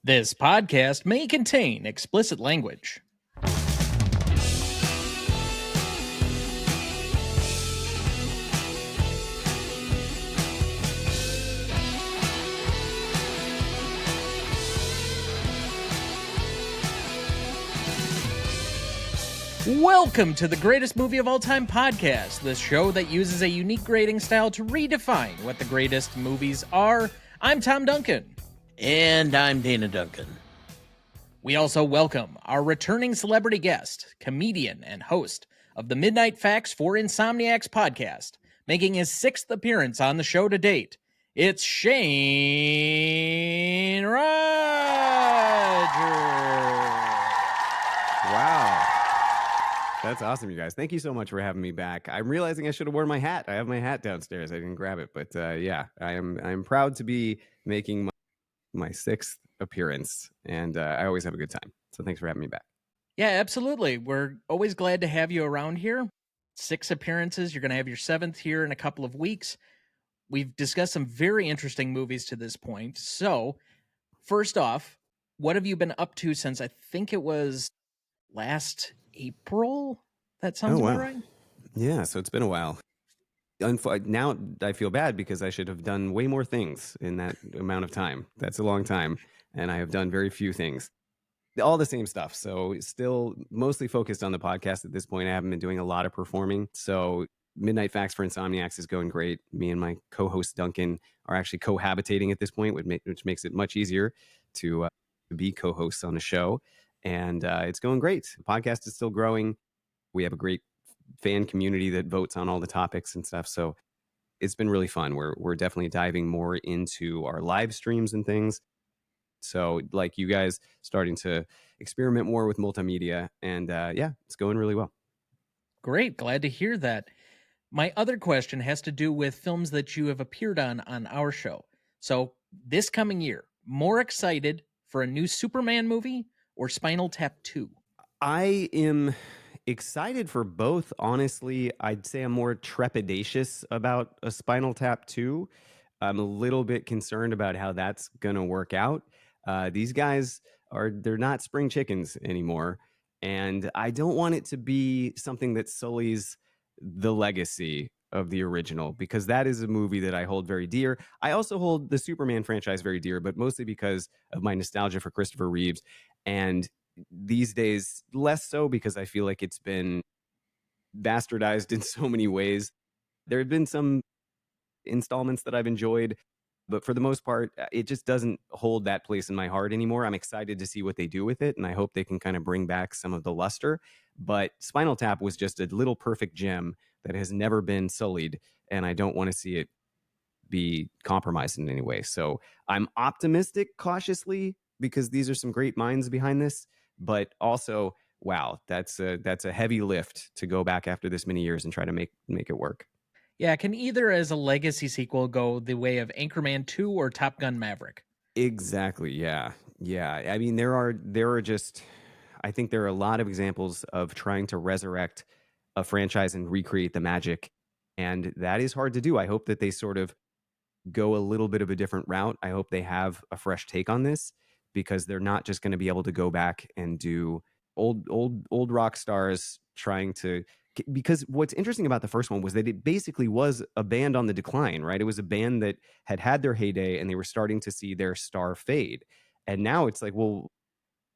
This podcast may contain explicit language. Welcome to the Greatest Movie of All Time podcast, the show that uses a unique grading style to redefine what the greatest movies are. I'm Tom Duncan. And I'm Dana Duncan. We also welcome our returning celebrity guest, comedian and host of the Midnight Facts for Insomniacs podcast, making his 6th appearance on the show to date. It's Shane Rogers. Wow. That's awesome, you guys. Thank you so much for having me back. I'm realizing I should have worn my hat. I have my hat downstairs. I didn't grab it, but yeah, I'm proud to be making my 6th appearance, and I always have a good time. So thanks for having me back. Yeah, absolutely. We're always glad to have you around here. 6 appearances. You're going to have your 7th here in a couple of weeks. We've discussed some very interesting movies to this point. So, first off, what have you been up to since I think it was last April? That sounds about right? Yeah, so it's been a while. Now I feel bad because I should have done way more things in that amount of time. That's a long time, and I have done very few things. All the same stuff. So still mostly focused on the podcast at this point. I haven't been doing a lot of performing. So Midnight Facts for Insomniacs is going great. Me and my co-host Duncan are actually cohabitating at this point, which makes it much easier to be co-hosts on the show. And it's going great. The podcast is still growing. We have a great fan community that votes on all the topics and stuff. So it's been really fun. We're definitely diving more into our live streams and things. So like you guys starting to experiment more with multimedia, and yeah, it's going really well. Great. Glad to hear that. My other question has to do with films that you have appeared on our show. So this coming year, more excited for a new Superman movie or Spinal Tap 2? I am excited for both. Honestly, I'd say I'm more trepidatious about a Spinal Tap 2. I'm a little bit concerned about how that's going to work out. These guys they're not spring chickens anymore. And I don't want it to be something that sullies the legacy of the original, because that is a movie that I hold very dear. I also hold the Superman franchise very dear, but mostly because of my nostalgia for Christopher Reeves. And these days, less so, because I feel like it's been bastardized in so many ways. There have been some installments that I've enjoyed, but for the most part, it just doesn't hold that place in my heart anymore. I'm excited to see what they do with it, and I hope they can kind of bring back some of the luster. But Spinal Tap was just a little perfect gem that has never been sullied, and I don't want to see it be compromised in any way. So I'm optimistic cautiously, because these are some great minds behind this, but also, wow, that's a heavy lift to go back after this many years and try to make it work. Yeah, can either as a legacy sequel go the way of Anchorman 2 or Top Gun Maverick? Exactly. Yeah. I mean, there are just, I think there are a lot of examples of trying to resurrect a franchise and recreate the magic, and that is hard to do. I hope that they sort of go a little bit of a different route. I hope they have a fresh take on this, because they're not just going to be able to go back and do old rock stars trying to. Because what's interesting about the first one was that it basically was a band on the decline, right? It was a band that had their heyday, and they were starting to see their star fade. And now it's like, well,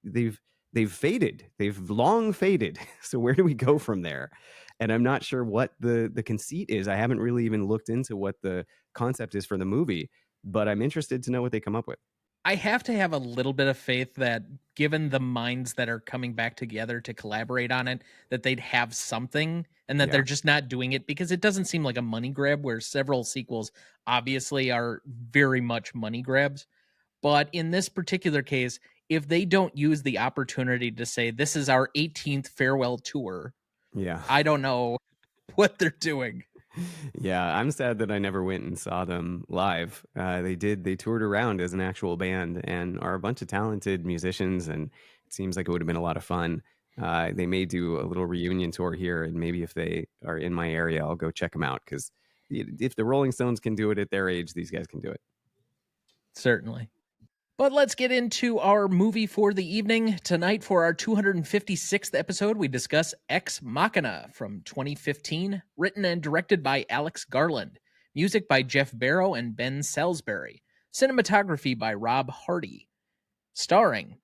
they've faded. They've long faded. So where do we go from there? And I'm not sure what the conceit is. I haven't really even looked into what the concept is for the movie, but I'm interested to know what they come up with. I have to have a little bit of faith that, given the minds that are coming back together to collaborate on it, that they'd have something, and that they're just not doing it because it doesn't seem like a money grab, where several sequels obviously are very much money grabs. But in this particular case, if they don't use the opportunity to say, this is our 18th farewell tour, I don't know what they're doing. Yeah, I'm sad that I never went and saw them live. They toured around as an actual band and are a bunch of talented musicians, and it seems like it would have been a lot of fun. They may do a little reunion tour here, and maybe if they are in my area, I'll go check them out, because if the Rolling Stones can do it at their age, these guys can do it. Certainly. But let's get into our movie for the evening. Tonight, for our 256th episode, we discuss Ex Machina from 2015, written and directed by Alex Garland. Music by Jeff Barrow and Ben Salisbury. Cinematography by Rob Hardy. Starring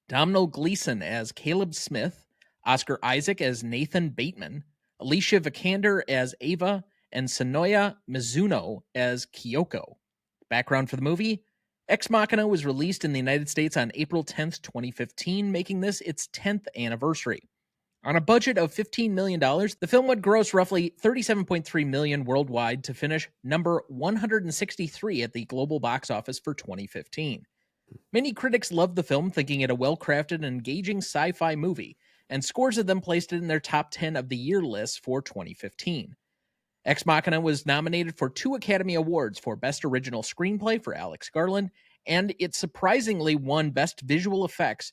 Domhnall Gleeson as Caleb Smith, Oscar Isaac as Nathan Bateman, Alicia Vikander as Ava, and Sonoya Mizuno as Kyoko. Background for the movie: Ex Machina was released in the United States on April 10th, 2015, making this its 10th anniversary. On a budget of $15 million, the film would gross roughly $37.3 million worldwide to finish number 163 at the global box office for 2015. Many critics loved the film, thinking it a well-crafted and engaging sci-fi movie, and scores of them placed it in their top 10 of the year lists for 2015. Ex Machina was nominated for 2 Academy Awards for Best Original Screenplay for Alex Garland, and it surprisingly won Best Visual Effects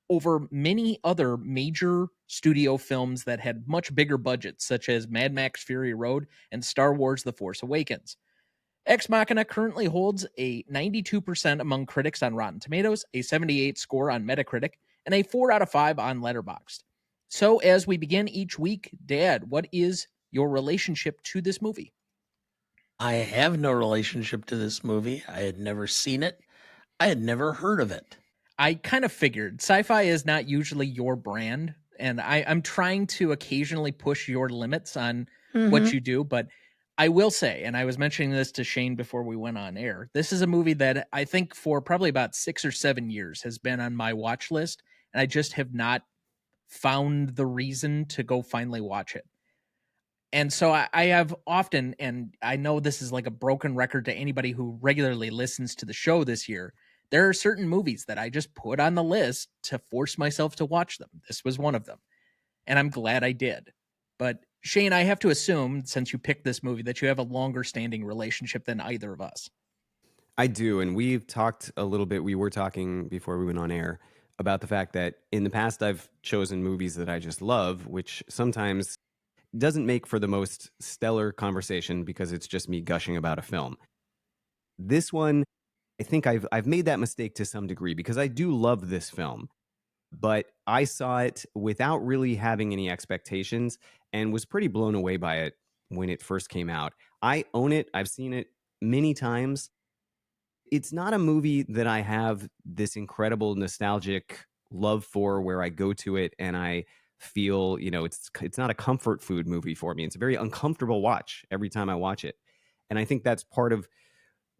over many other major studio films that had much bigger budgets, such as Mad Max Fury Road and Star Wars The Force Awakens. Ex Machina currently holds a 92% among critics on Rotten Tomatoes, a 78 score on Metacritic, and a 4 out of 5 on Letterboxd. So as we begin each week, Dad, what is your relationship to this movie? I have no relationship to this movie. I had never seen it. I had never heard of it. I kind of figured sci-fi is not usually your brand, and I'm trying to occasionally push your limits on what you do, but I will say, and I was mentioning this to Shane before we went on air, this is a movie that I think for probably about 6 or 7 years has been on my watch list, and I just have not found the reason to go finally watch it. And so I have often, and I know this is like a broken record to anybody who regularly listens to the show this year, there are certain movies that I just put on the list to force myself to watch them. This was one of them, and I'm glad I did. But Shane, I have to assume, since you picked this movie, that you have a longer standing relationship than either of us. I do. And we've talked a little bit. We were talking before we went on air about the fact that in the past, I've chosen movies that I just love, which sometimes doesn't make for the most stellar conversation because it's just me gushing about a film. This one, I think I've made that mistake to some degree because I do love this film, but I saw it without really having any expectations and was pretty blown away by it when it first came out. I own it. I've seen it many times. It's not a movie that I have this incredible nostalgic love for where I go to it and I feel, it's not a comfort food movie for me. It's a very uncomfortable watch every time I watch it. And I think that's part of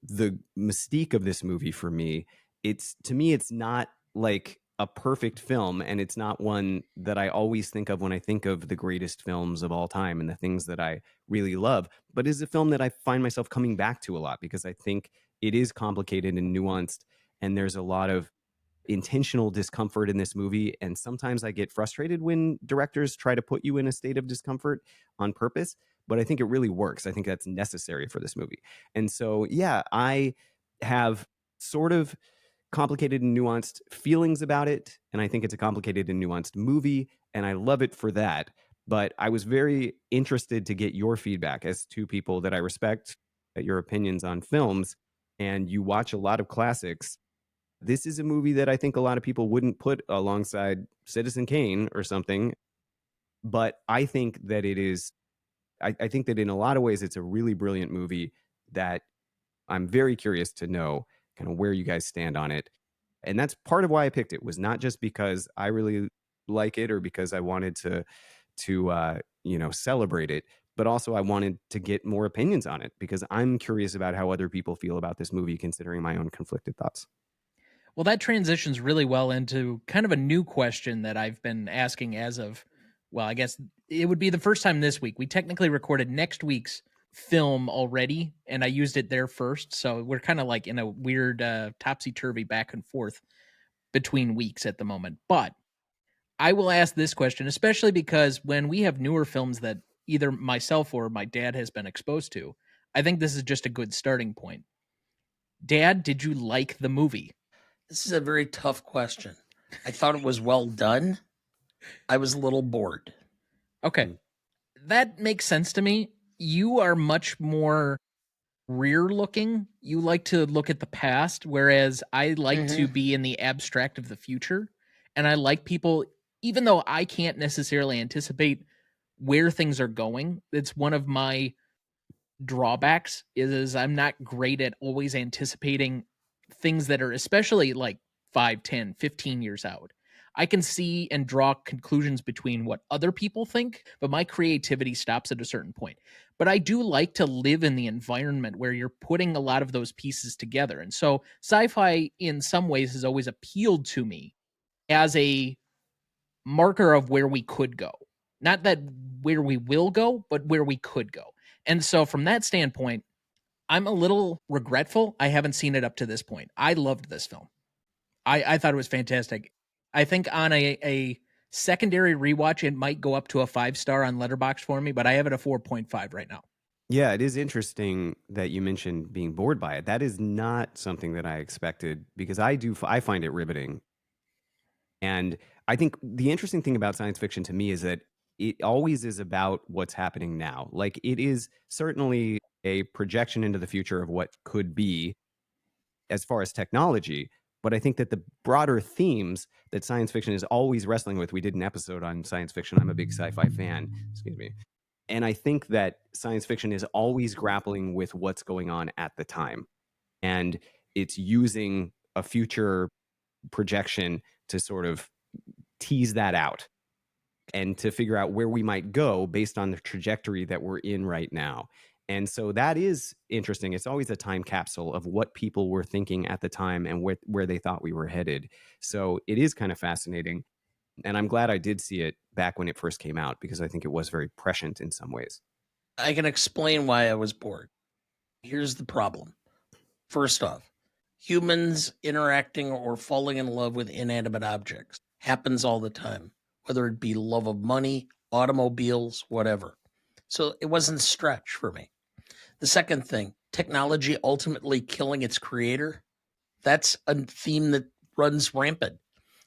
the mystique of this movie for me. To me, it's not like a perfect film, and it's not one that I always think of when I think of the greatest films of all time and the things that I really love, but is a film that I find myself coming back to a lot because I think it is complicated and nuanced, and there's a lot of intentional discomfort in this movie. And sometimes I get frustrated when directors try to put you in a state of discomfort on purpose, but I think it really works. I think that's necessary for this movie. And so, yeah, I have sort of complicated and nuanced feelings about it, and I think it's a complicated and nuanced movie, and I love it for that. But I was very interested to get your feedback as two people that I respect, your opinions on films, and you watch a lot of classics. This is a movie that I think a lot of people wouldn't put alongside Citizen Kane or something, but I think that it is. I think that in a lot of ways, it's a really brilliant movie that I'm very curious to know kind of where you guys stand on it. And that's part of why I picked it, was not just because I really like it or because I wanted to celebrate it, but also I wanted to get more opinions on it because I'm curious about how other people feel about this movie, considering my own conflicted thoughts. Well, that transitions really well into kind of a new question that I've been asking as of, well, I guess it would be the first time this week. We technically recorded next week's film already, and I used it there first. So we're kind of like in a weird topsy-turvy back and forth between weeks at the moment. But I will ask this question, especially because when we have newer films that either myself or my dad has been exposed to, I think this is just a good starting point. Dad, did you like the movie? This is a very tough question. I thought it was well done. I was a little bored. Okay. That makes sense to me. You are much more rear looking. You like to look at the past, whereas I like to Mhm. be in the abstract of the future. And I like people, even though I can't necessarily anticipate where things are going, it's one of my drawbacks is I'm not great at always anticipating things that are especially like 5, 10, 15 years out. I can see and draw conclusions between what other people think, but my creativity stops at a certain point. But I do like to live in the environment where you're putting a lot of those pieces together. And so sci-fi in some ways has always appealed to me as a marker of where we could go. Not that where we will go, but where we could go. And so from that standpoint, I'm a little regretful I haven't seen it up to this point. I loved this film. I thought it was fantastic. I think on a secondary rewatch, it might go up to a 5-star on Letterboxd for me, but I have it a 4.5 right now. Yeah, it is interesting that you mentioned being bored by it. That is not something that I expected because I find it riveting. And I think the interesting thing about science fiction to me is that it always is about what's happening now. Like it is certainly a projection into the future of what could be as far as technology. But I think that the broader themes that science fiction is always wrestling with, we did an episode on science fiction. I'm a big sci-fi fan, excuse me. And I think that science fiction is always grappling with what's going on at the time. And it's using a future projection to sort of tease that out and to figure out where we might go based on the trajectory that we're in right now. And so that is interesting. It's always a time capsule of what people were thinking at the time and where they thought we were headed. So it is kind of fascinating. And I'm glad I did see it back when it first came out because I think it was very prescient in some ways. I can explain why I was bored. Here's the problem. First off, humans interacting or falling in love with inanimate objects happens all the time, whether it be love of money, automobiles, whatever. So it wasn't a stretch for me. The second thing, technology ultimately killing its creator, that's a theme that runs rampant.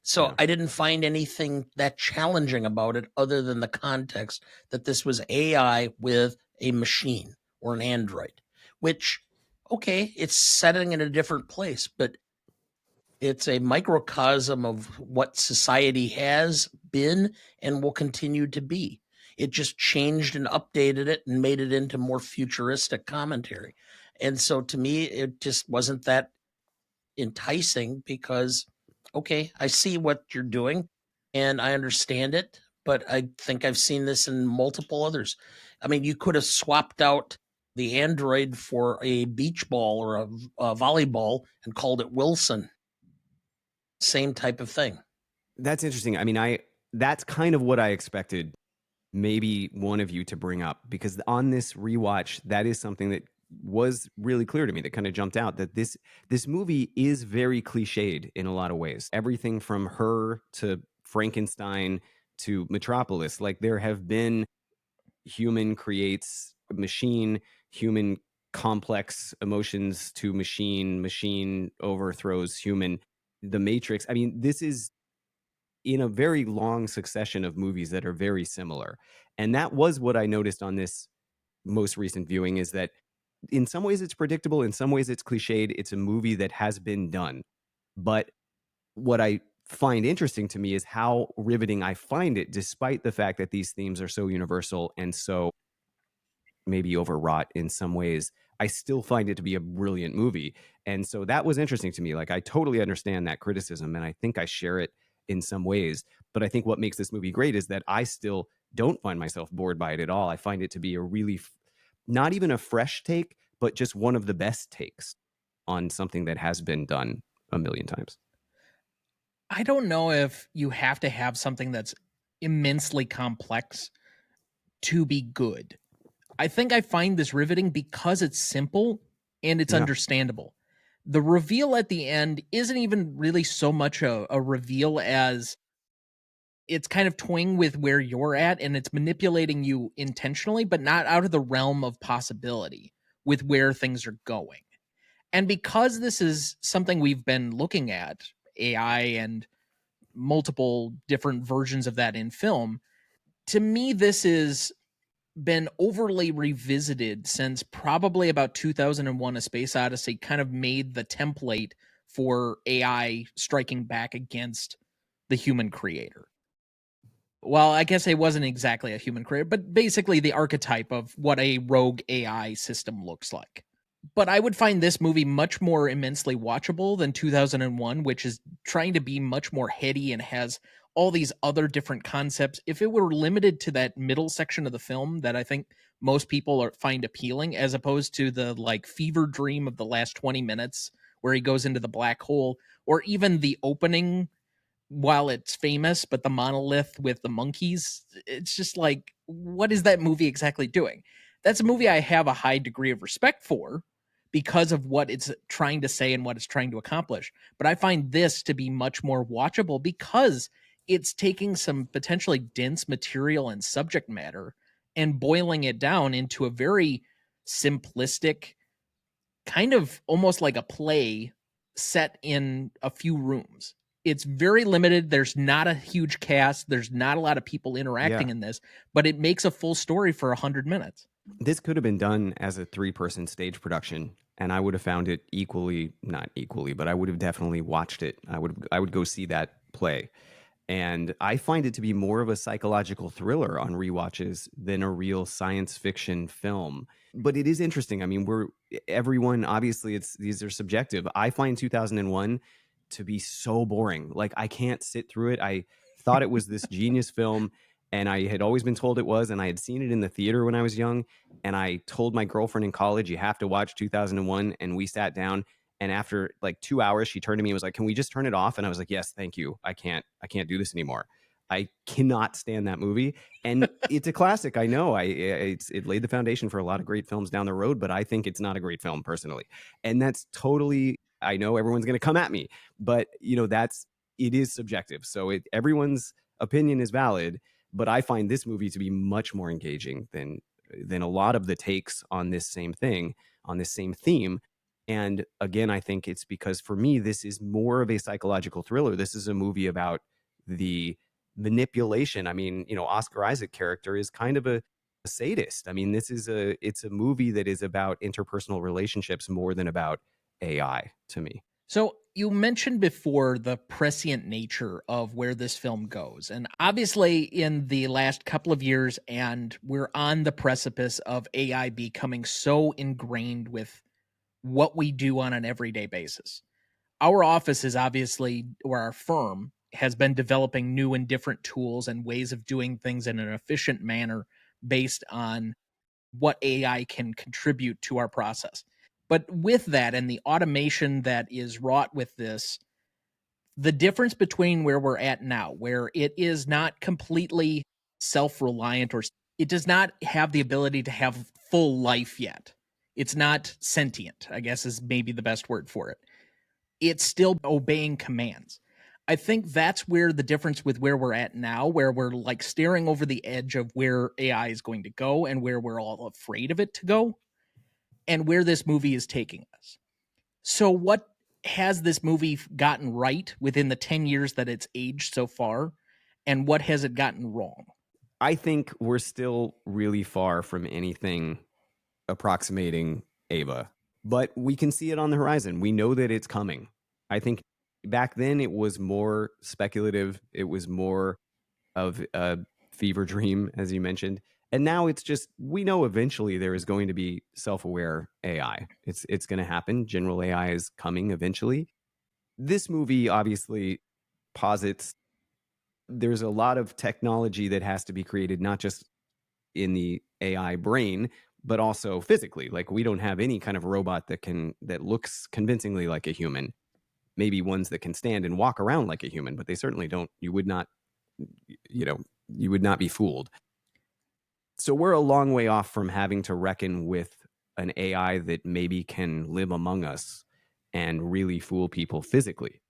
So Yeah. I didn't find anything that challenging about it other than the context that this was AI with a machine or an android, which, okay, it's setting in a different place, but it's a microcosm of what society has been and will continue to be. It just changed and updated it and made it into more futuristic commentary. And so to me, it just wasn't that enticing because, okay, I see what you're doing and I understand it, but I think I've seen this in multiple others. I mean, you could have swapped out the android for a beach ball or a volleyball and called it Wilson. Same type of thing. That's interesting. I mean, that's kind of what I expected maybe one of you to bring up because on this rewatch, that is something that was really clear to me that kind of jumped out that this movie is very cliched in a lot of ways. Everything from Her to Frankenstein to Metropolis, like there have been human creates machine, human complex emotions to machine, machine overthrows human. The Matrix. I mean, this is in a very long succession of movies that are very similar. And that was what I noticed on this most recent viewing is that in some ways it's predictable, in some ways it's cliched. It's a movie that has been done. But what I find interesting to me is how riveting I find it, despite the fact that these themes are so universal and so maybe overwrought in some ways. I still find it to be a brilliant movie. And so that was interesting to me. Like, I totally understand that criticism, and I think I share it in some ways. But I think what makes this movie great is that I still don't find myself bored by it at all. I find it to be a really, not even a fresh take, but just one of the best takes on something that has been done a million times. I don't know if you have to have something that's immensely complex to be good. I think I find this riveting because it's simple and it's Yeah. understandable. The reveal at the end isn't even really so much a reveal as it's kind of toying with where you're at and it's manipulating you intentionally, but not out of the realm of possibility with where things are going. And because this is something we've been looking at, AI and multiple different versions of that in film, to me, this is been overly revisited since probably about 2001 A Space Odyssey kind of made the template for AI striking back against the human creator. Well, I guess it wasn't exactly a human creator, but basically the archetype of what a rogue AI system looks like. But I would find this movie much more immensely watchable than 2001, which is trying to be much more heady and has all these other different concepts. If it were limited to that middle section of the film that I think most people find appealing, as opposed to the like fever dream of the last 20 minutes where he goes into the black hole, or even the opening, while it's famous, but the monolith with the monkeys, it's just like, what is that movie exactly doing? That's a movie I have a high degree of respect for because of what it's trying to say and what it's trying to accomplish. But I find this to be much more watchable because it's taking some potentially dense material and subject matter and boiling it down into a very simplistic, kind of almost like a play set in a few rooms. It's very limited. There's not a huge cast. There's not a lot of people interacting Yeah. in this, but it makes a full story for 100 minutes. This could have been done as a 3-person stage production, and I would have found it not equally, but I would have definitely watched it. I would go see that play. And I find it to be more of a psychological thriller on rewatches than a real science fiction film. But it is interesting. I mean, everyone, obviously these are subjective. I find 2001 to be so boring. Like, I can't sit through it. I thought it was this genius film, and I had always been told it was, and I had seen it in the theater when I was young. And I told my girlfriend in college, you have to watch 2001. And we sat down, and after like 2 hours, she turned to me and was like, can we just turn it off? And I was like, yes, thank you. I can't do this anymore. I cannot stand that movie. And it's a classic. I know it laid the foundation for a lot of great films down the road, but I think it's not a great film personally. And that's totally, I know everyone's going to come at me, but it is subjective. So everyone's opinion is valid, but I find this movie to be much more engaging than a lot of the takes on this same thing, on this same theme. And again, I think it's because for me, this is more of a psychological thriller. This is a movie about the manipulation. I mean, Oscar Isaac character is kind of a sadist. I mean, it's a movie that is about interpersonal relationships more than about AI to me. So you mentioned before the prescient nature of where this film goes. And obviously in the last couple of years, and we're on the precipice of AI becoming so ingrained with what we do on an everyday basis. Our office is obviously, or our firm has been developing new and different tools and ways of doing things in an efficient manner based on what AI can contribute to our process. But with that and the automation that is wrought with this, the difference between where we're at now, where it is not completely self-reliant, or it does not have the ability to have full life yet. It's not sentient, I guess is maybe the best word for it. It's still obeying commands. I think that's where the difference with where we're at now, where we're like staring over the edge of where AI is going to go and where we're all afraid of it to go, and where this movie is taking us. So what has this movie gotten right within the 10 years that it's aged so far, and what has it gotten wrong? I think we're still really far from anything approximating Ava, but we can see it on the horizon. We know that it's coming. I think back then it was more speculative. It was more of a fever dream, as you mentioned. And now it's just, we know eventually there is going to be self-aware AI. It's going to happen. General AI is coming eventually. This movie obviously posits there's a lot of technology that has to be created, not just in the AI brain, but also physically. Like, we don't have any kind of robot that looks convincingly like a human. Maybe ones that can stand and walk around like a human, but they certainly don't. You would not be fooled. So we're a long way off from having to reckon with an AI that maybe can live among us and really fool people physically.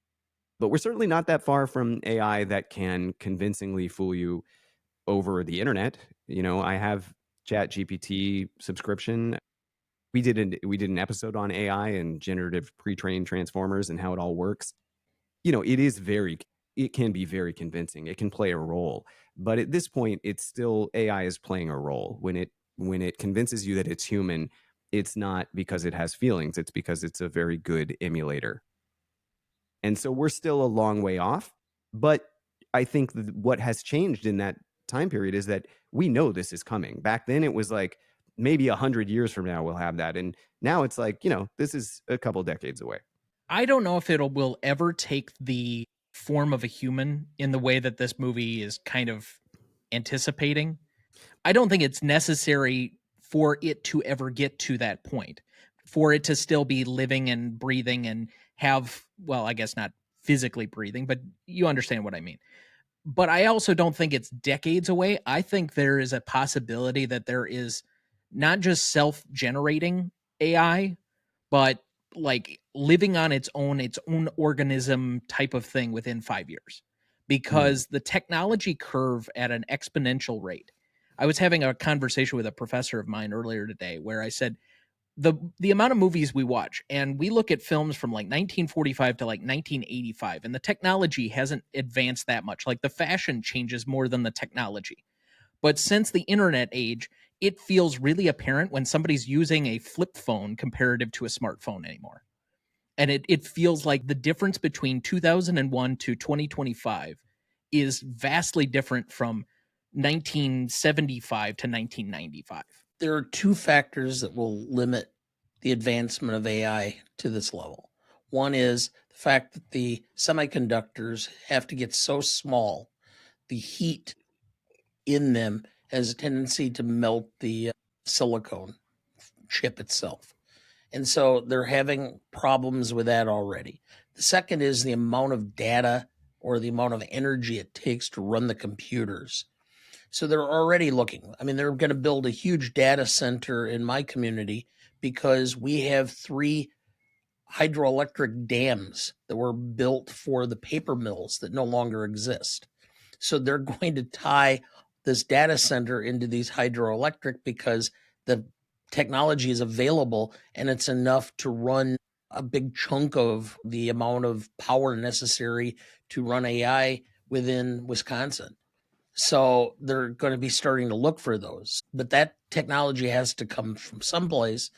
But we're certainly not that far from AI that can convincingly fool you over the internet. I have ChatGPT subscription. We did an episode on AI and generative pre-trained transformers and how it all works. It can be very convincing. It can play a role. But at this point, it's still AI is playing a role. When it convinces you that it's human, it's not because it has feelings, it's because it's a very good emulator. And so we're still a long way off. But I think what has changed in that time period is that we know this is coming. Back then, it was like maybe 100 years from now, we'll have that. And now it's like, this is a couple decades away. I don't know if will ever take the form of a human in the way that this movie is kind of anticipating. I don't think it's necessary for it to ever get to that point, for it to still be living and breathing and have, well, I guess not physically breathing, but you understand what I mean. But I also don't think it's decades away. I think there is a possibility that there is not just self-generating AI, but like living on its own organism type of thing within 5 years, because the technology curve at an exponential rate. I was having a conversation with a professor of mine earlier today where I said the amount of movies we watch, and we look at films from like 1945 to like 1985, and the technology hasn't advanced that much. Like the fashion changes more than the technology. But since the internet age, it feels really apparent when somebody's using a flip phone comparative to a smartphone anymore. And it feels like the difference between 2001 to 2025 is vastly different from 1975 to 1995. There are two factors that will limit the advancement of AI to this level. One is the fact that the semiconductors have to get so small, the heat in them has a tendency to melt the silicone chip itself. And so they're having problems with that already. The second is the amount of data or the amount of energy it takes to run the computers. So they're already looking. I mean, they're going to build a huge data center in my community because we have 3 hydroelectric dams that were built for the paper mills that no longer exist. So they're going to tie this data center into these hydroelectric because the technology is available and it's enough to run a big chunk of the amount of power necessary to run AI within Wisconsin. So they're going to be starting to look for those. But that technology has to come from someplace.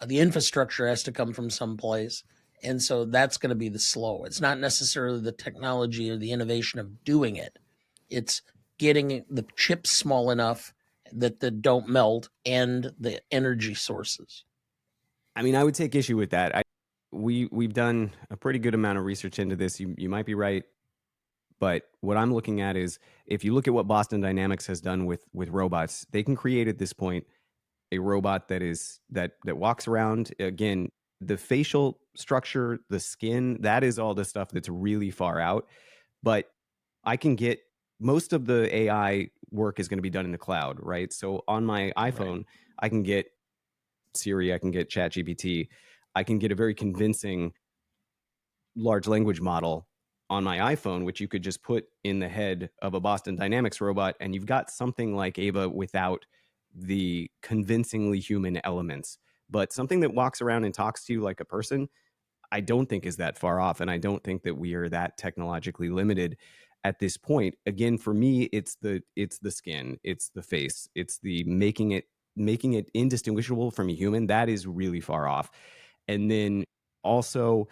The infrastructure has to come from someplace. And so that's going to be the slow. It's not necessarily the technology or the innovation of doing it. It's getting the chips small enough that they don't melt and the energy sources. I mean, I would take issue with that. We've done a pretty good amount of research into this. You might be right, but what I'm looking at is if you look at what Boston Dynamics has done with robots, they can create at this point a robot that walks around. Again, the facial structure, the skin, that is all the stuff that's really far out. But I can get most of the AI work is going to be done in the cloud, right? So on my iPhone, I can get Siri, I can get ChatGPT, I can get a very convincing large language model on my iPhone, which you could just put in the head of a Boston Dynamics robot, and you've got something like Ava without the convincingly human elements. But something that walks around and talks to you like a person, I don't think is that far off, and I don't think that we are that technologically limited at this point. Again, for me, it's the skin, it's the face, it's the making it indistinguishable from a human. That is really far off. And then also,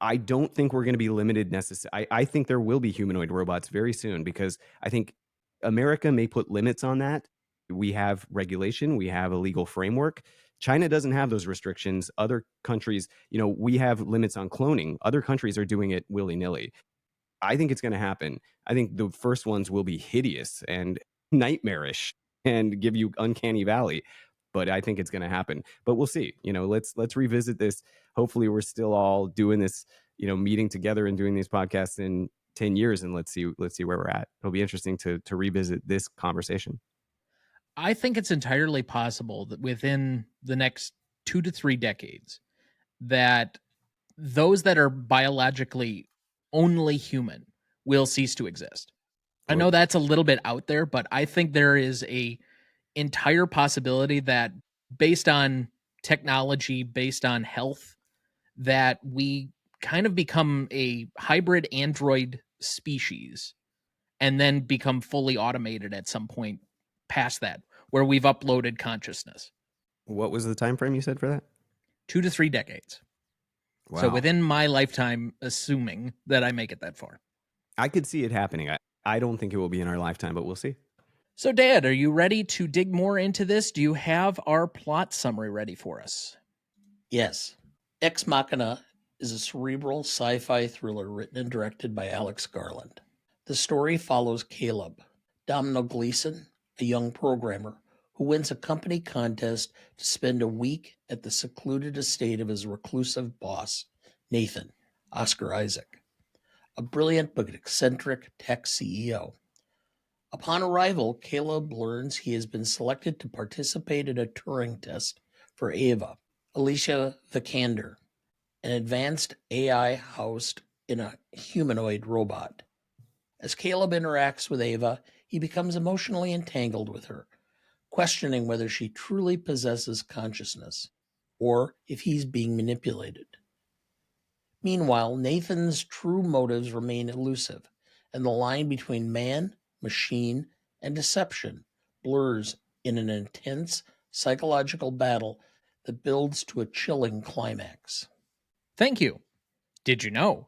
I don't think we're going to be limited necessarily. I think there will be humanoid robots very soon because I think America may put limits on that. We have regulation, we have a legal framework. China doesn't have those restrictions. Other countries, we have limits on cloning. Other countries are doing it willy-nilly. I think it's going to happen. I think the first ones will be hideous and nightmarish and give you uncanny valley, but I think it's going to happen. But we'll see. Let's revisit this. Hopefully we're still all doing this, meeting together and doing these podcasts in 10 years, and let's see where we're at. It'll be interesting to revisit this conversation. I think it's entirely possible that within the next 2 to 3 decades that those that are biologically only human will cease to exist. I know that's a little bit out there, but I think there is a entire possibility that based on technology, based on health, that we kind of become a hybrid android species and then become fully automated at some point past that, where we've uploaded consciousness. What was the time frame you said for that? 2 to 3 decades. Wow. So within my lifetime, assuming that I make it that far. I could see it happening. I don't think it will be in our lifetime, but we'll see. So, Dad, are you ready to dig more into this? Do you have our plot summary ready for us? Yes. Ex Machina is a cerebral sci-fi thriller written and directed by Alex Garland. The story follows Caleb, Domhnall Gleeson, a young programmer who wins a company contest to spend a week at the secluded estate of his reclusive boss, Nathan, Oscar Isaac, a brilliant but eccentric tech CEO. Upon arrival, Caleb learns he has been selected to participate in a Turing test for Ava, Alicia Vikander, an advanced AI housed in a humanoid robot. As Caleb interacts with Ava, he becomes emotionally entangled with her, questioning whether she truly possesses consciousness or if he's being manipulated. Meanwhile, Nathan's true motives remain elusive, and the line between man, machine, and deception blurs in an intense psychological battle that builds to a chilling climax. Thank you. Did you know?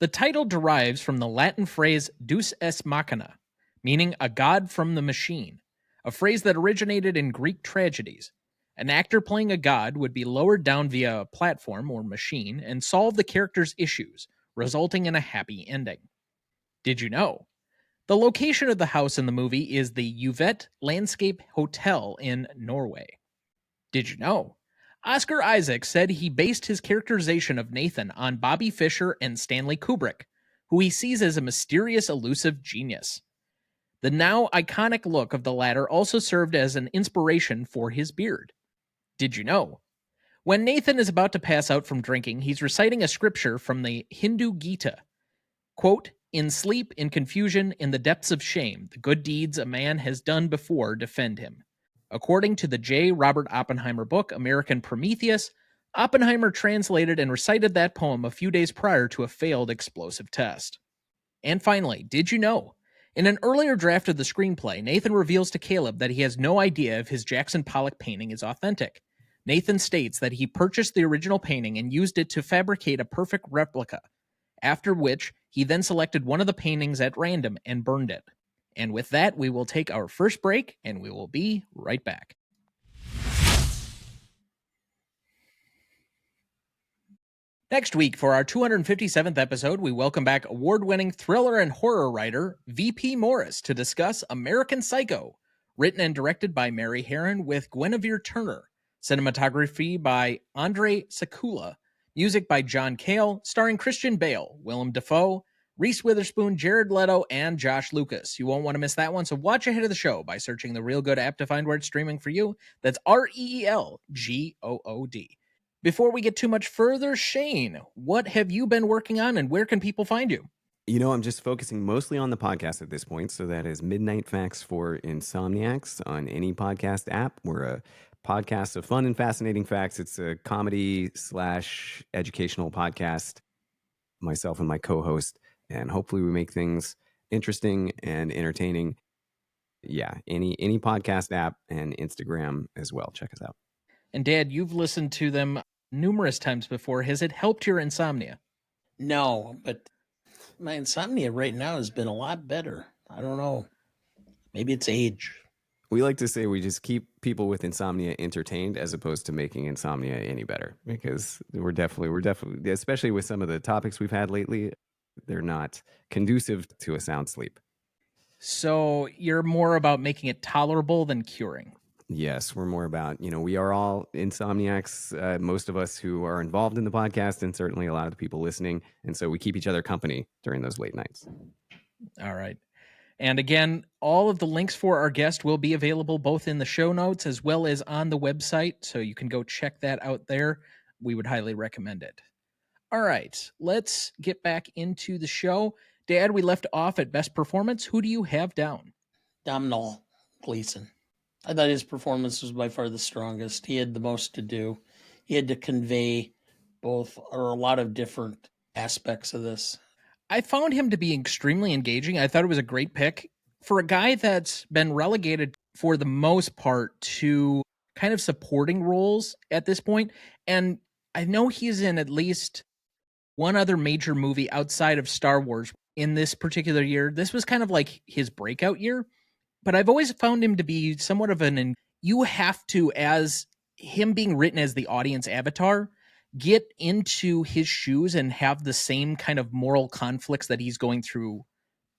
The title derives from the Latin phrase deus ex machina, meaning a god from the machine, a phrase that originated in Greek tragedies. An actor playing a god would be lowered down via a platform or machine and solve the character's issues, resulting in a happy ending. Did you know? The location of the house in the movie is the Uvet Landscape Hotel in Norway. Did you know? Oscar Isaac said he based his characterization of Nathan on Bobby Fischer and Stanley Kubrick, who he sees as a mysterious, elusive genius. The now iconic look of the latter also served as an inspiration for his beard. Did you know? When Nathan is about to pass out from drinking, he's reciting a scripture from the Hindu Gita. Quote, "In sleep, in confusion, in the depths of shame, the good deeds a man has done before defend him." According to the J. Robert Oppenheimer book, American Prometheus, Oppenheimer translated and recited that poem a few days prior to a failed explosive test. And finally, did you know? In an earlier draft of the screenplay, Nathan reveals to Caleb that he has no idea if his Jackson Pollock painting is authentic. Nathan states that he purchased the original painting and used it to fabricate a perfect replica, after which he then selected one of the paintings at random and burned it. And with that, we will take our first break, and we will be right back. Next week, for our 257th episode, we welcome back award-winning thriller and horror writer V.P. Morris to discuss American Psycho, written and directed by Mary Herron with Guinevere Turner, cinematography by Andre Sekula, music by John Cale, starring Christian Bale, Willem Dafoe, Reese Witherspoon, Jared Leto, and Josh Lucas. You won't want to miss that one, so watch ahead of the show by searching the Real Good app to find where it's streaming for you. That's REELGOOD. Before we get too much further, Shane, what have you been working on and where can people find you? You know, I'm just focusing mostly on the podcast at this point. So that is Midnight Facts for Insomniacs on any podcast app. We're a podcast of fun and fascinating facts. It's a comedy/educational podcast, myself and my co-host, and hopefully we make things interesting and entertaining. Yeah, any podcast app and Instagram as well. Check us out. And Dad, you've listened to them numerous times before. Has it helped your insomnia? No, but my insomnia right now has been a lot better. I don't know. Maybe it's age. We like to say we just keep people with insomnia entertained as opposed to making insomnia any better, because we're definitely, especially with some of the topics we've had lately, they're not conducive to a sound sleep. So you're more about making it tolerable than curing. Yes, we're more about, we are all insomniacs, most of us who are involved in the podcast, and certainly a lot of the people listening. And so we keep each other company during those late nights. All right. And again, all of the links for our guest will be available both in the show notes as well as on the website. So you can go check that out there. We would highly recommend it. All right, let's get back into the show. Dad, we left off at best performance. Who do you have down? Domhnall Gleeson. I thought his performance was by far the strongest. He had the most to do. He had to convey a lot of different aspects of this. I found him to be extremely engaging. I thought it was a great pick for a guy that's been relegated for the most part to kind of supporting roles at this point. And I know he's in at least one other major movie outside of Star Wars in this particular year. This was kind of like his breakout year, but I've always found him to be somewhat of you have to, as him being written as the audience avatar, get into his shoes and have the same kind of moral conflicts that he's going through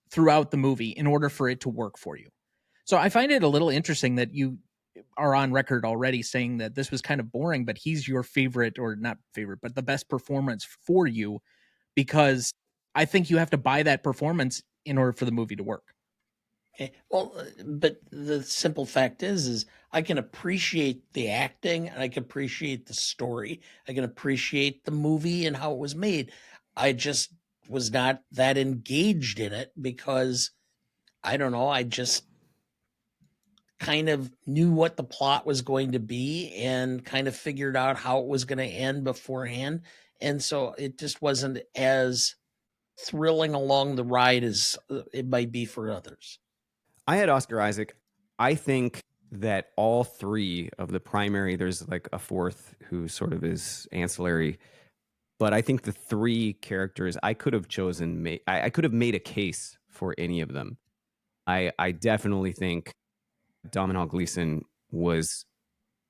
throughout the movie in order for it to work for you. So I find it a little interesting that you are on record already saying that this was kind of boring, but he's your favorite, or not favorite, but the best performance for you, because I think you have to buy that performance in order for the movie to work. Okay. Well, but the simple fact is I can appreciate the acting and I can appreciate the story. I can appreciate the movie and how it was made. I just was not that engaged in it because I don't know. I just kind of knew what the plot was going to be and kind of figured out how it was going to end beforehand. And so it just wasn't as thrilling along the ride as it might be for others. I had Oscar Isaac. I think that all three of the primary, there's like a fourth who sort of is ancillary, but I think the three characters I could have chosen, I could have made a case for any of them. I definitely think Domhnall Gleeson was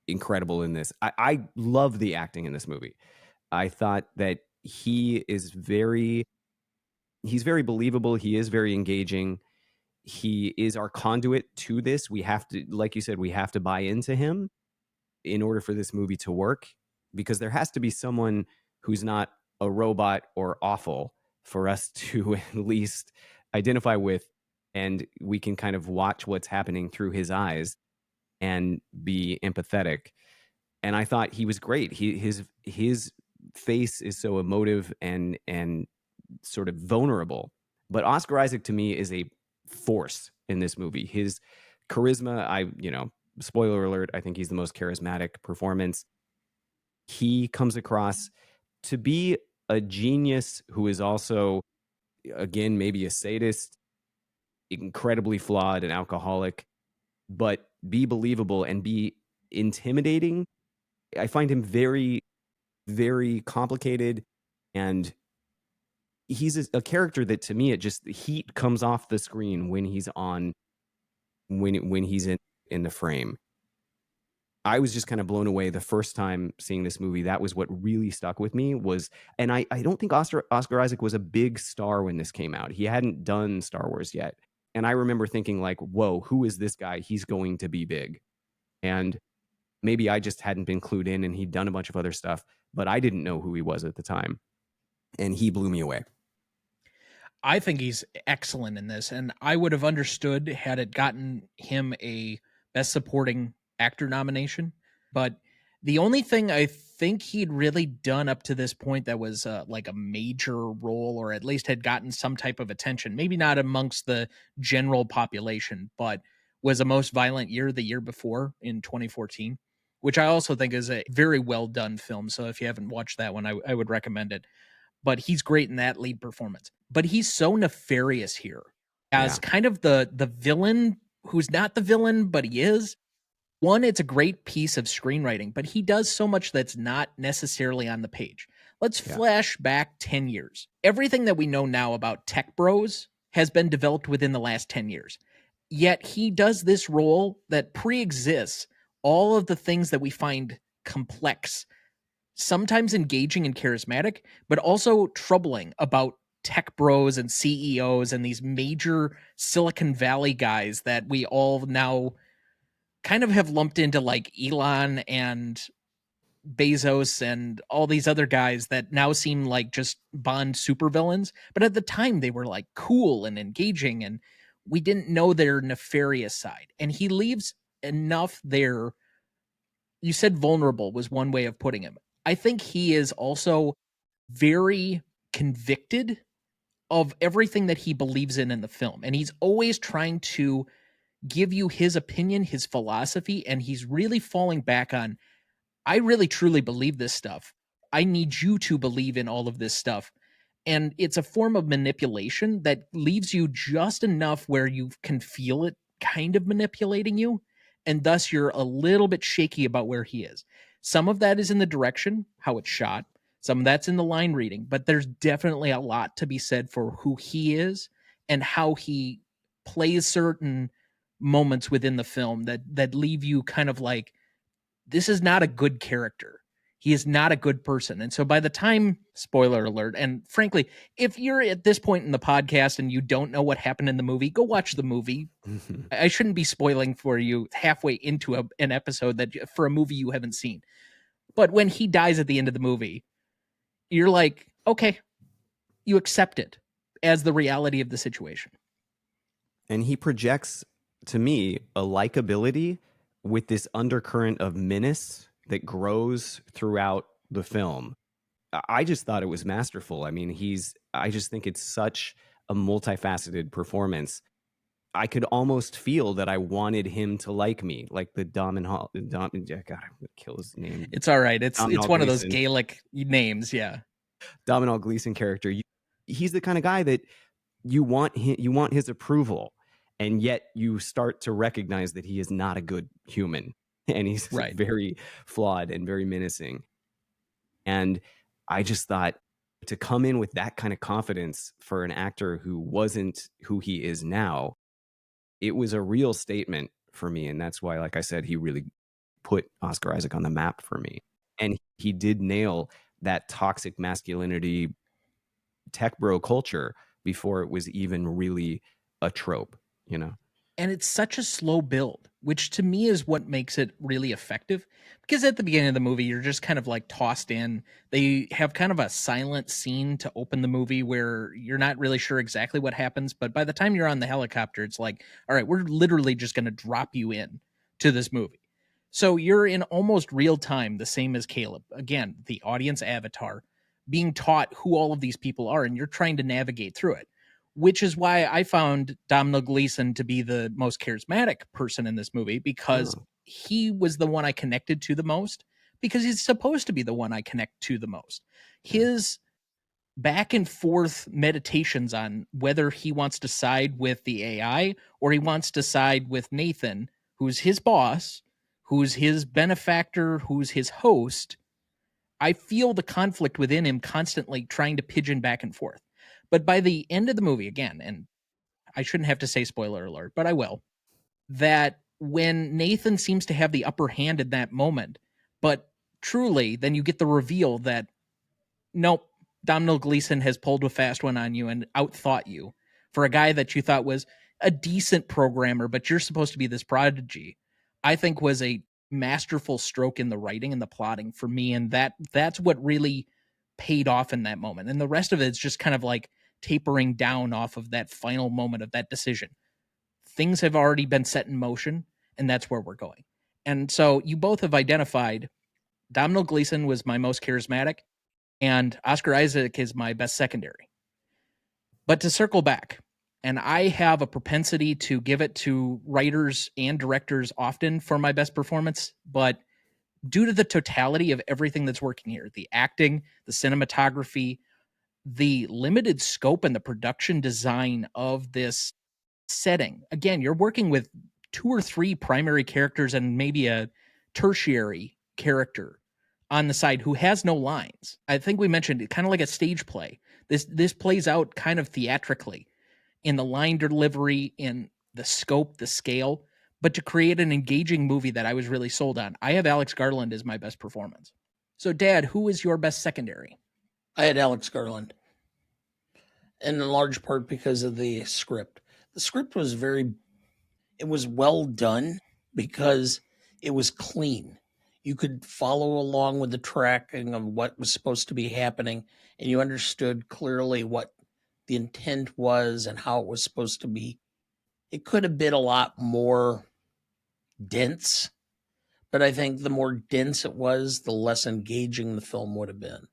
incredible in this. I love the acting in this movie. I thought that he's very believable. He is very engaging. He is our conduit to this. We have to, like you said, we have to buy into him in order for this movie to work, because there has to be someone who's not a robot or awful for us to at least identify with, and we can kind of watch what's happening through his eyes and be empathetic. And I thought he was great. His face is so emotive and sort of vulnerable. But Oscar Isaac to me is a force in this movie. His charisma, spoiler alert, I think he's the most charismatic performance. He comes across to be a genius who is also, again, maybe a sadist, incredibly flawed, an alcoholic, but be believable and be intimidating. I find him very, very complicated, and he's a character that to me, it just, the heat comes off the screen when he's in the frame. I was just kind of blown away the first time seeing this movie. That was what really stuck with me and I don't think Oscar Isaac was a big star when this came out. He hadn't done Star Wars yet. And I remember thinking like, whoa, who is this guy? He's going to be big. And maybe I just hadn't been clued in, and he'd done a bunch of other stuff, but I didn't know who he was at the time. And he blew me away. I think he's excellent in this, and I would have understood had it gotten him a Best Supporting Actor nomination. But the only thing I think he'd really done up to this point that was like a major role, or at least had gotten some type of attention, maybe not amongst the general population, but was A Most Violent Year the year before in 2014, which I also think is a very well done film. So if you haven't watched that one, I would recommend it. But he's great in that lead performance. But he's so nefarious here as kind of the villain who's not the villain, but he is. One, it's a great piece of screenwriting, but he does so much that's not necessarily on the page. Let's flash back 10 years. Everything that we know now about tech bros has been developed within the last 10 years. Yet he does this role that pre-exists all of the things that we find complex, sometimes engaging and charismatic, but also troubling about tech bros and CEOs and these major Silicon Valley guys that we all now kind of have lumped into like Elon and Bezos and all these other guys that now seem like just Bond supervillains. But at the time, they were like cool and engaging, and we didn't know their nefarious side. And he leaves enough there. You said vulnerable was one way of putting him. I think he is also very convicted of everything that he believes in the film. And he's always trying to give you his opinion, his philosophy, and he's really falling back on, I really truly believe this stuff. I need you to believe in all of this stuff. And it's a form of manipulation that leaves you just enough where you can feel it kind of manipulating you. And thus you're a little bit shaky about where he is. Some of that is in the direction, how it's shot. Some of that's in the line reading, but there's definitely a lot to be said for who he is and how he plays certain moments within the film that leave you kind of like, this is not a good character. He is not a good person. And so by the time, spoiler alert, and frankly, if you're at this point in the podcast and you don't know what happened in the movie, go watch the movie. I shouldn't be spoiling for you halfway into an episode that for a movie you haven't seen. But when he dies at the end of the movie, you're like, okay, you accept it as the reality of the situation. And he projects, to me, a likability with this undercurrent of menace that grows throughout the film. I just thought it was masterful. I mean, I just think it's such a multifaceted performance. I could almost feel that I wanted him to like me, like the God, I'm gonna kill his name. It's all right. It's Domhnall one of those Gleeson. Gaelic names, yeah. Domhnall Gleeson character. He's the kind of guy that you want his approval, and yet you start to recognize that he is not a good human, and he's Right. very flawed and very menacing. And I just thought, to come in with that kind of confidence for an actor who wasn't who he is now, it was a real statement for me. And that's why, like I said, he really put Oscar Isaac on the map for me. And he did nail that toxic masculinity tech bro culture before it was even really a trope, you know? And it's such a slow build, which to me is what makes it really effective. Because at the beginning of the movie, you're just kind of like tossed in. They have kind of a silent scene to open the movie where you're not really sure exactly what happens. But by the time you're on the helicopter, it's like, all right, we're literally just going to drop you in to this movie. So you're in almost real time, the same as Caleb. Again, the audience avatar being taught who all of these people are, and you're trying to navigate through it. Which is why I found Domhnall Gleeson to be the most charismatic person in this movie, because he was the one I connected to the most, because he's supposed to be the one I connect to the most. His back and forth meditations on whether he wants to side with the AI or he wants to side with Nathan, who's his boss, who's his benefactor, who's his host. I feel the conflict within him constantly trying to pigeon back and forth. But by the end of the movie, again, and I shouldn't have to say spoiler alert, but I will, that when Nathan seems to have the upper hand in that moment, but truly, then you get the reveal that, nope, Domhnall Gleeson has pulled a fast one on you and outthought you for a guy that you thought was a decent programmer, but you're supposed to be this prodigy, I think was a masterful stroke in the writing and the plotting for me. And that's what really paid off in that moment. And the rest of it's just kind of like tapering down off of that final moment of that decision. Things have already been set in motion, and that's where we're going. And so you both have identified Domhnall Gleeson was my most charismatic, and Oscar Isaac is my best secondary. But to circle back, and I have a propensity to give it to writers and directors often for my best performance, but due to the totality of everything that's working here, the acting, the cinematography, the limited scope and the production design of this setting. Again, you're working with 2 or 3 primary characters and maybe a tertiary character on the side who has no lines. I think we mentioned it kind of like a stage play. This plays out kind of theatrically in the line delivery, in the scope, the scale, but to create an engaging movie that I was really sold on. I have Alex Garland as my best performance. So, Dad, who is your best secondary? I had Alex Garland, and in large part because of the script. The script was it was well done because it was clean. You could follow along with the tracking of what was supposed to be happening, and you understood clearly what the intent was and how it was supposed to be. It could have been a lot more dense, but I think the more dense it was, the less engaging the film would have been.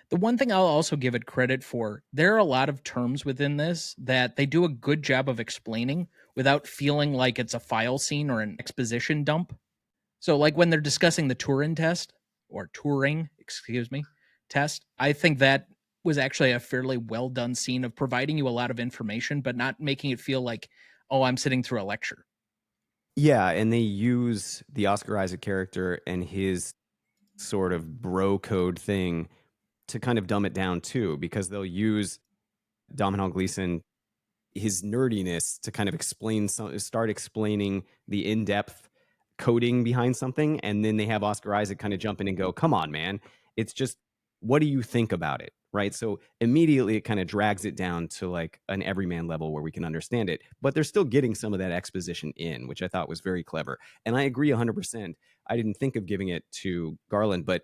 The one thing I'll also give it credit for, there are a lot of terms within this that they do a good job of explaining without feeling like it's a file scene or an exposition dump. So, like when they're discussing the Turing test, or Turing, excuse me, test, I think that was actually a fairly well done scene of providing you a lot of information, but not making it feel like, oh, I'm sitting through a lecture. Yeah, and they use the Oscar Isaac character and his sort of bro code thing to kind of dumb it down too, because they'll use Domhnall Gleeson, his nerdiness, to kind of start explaining the in-depth coding behind something, and then they have Oscar Isaac kind of jump in and go, "Come on, man! It's just, what do you think about it?" Right? So immediately it kind of drags it down to like an everyman level where we can understand it, but they're still getting some of that exposition in, which I thought was very clever. And I agree 100%. I didn't think of giving it to Garland, but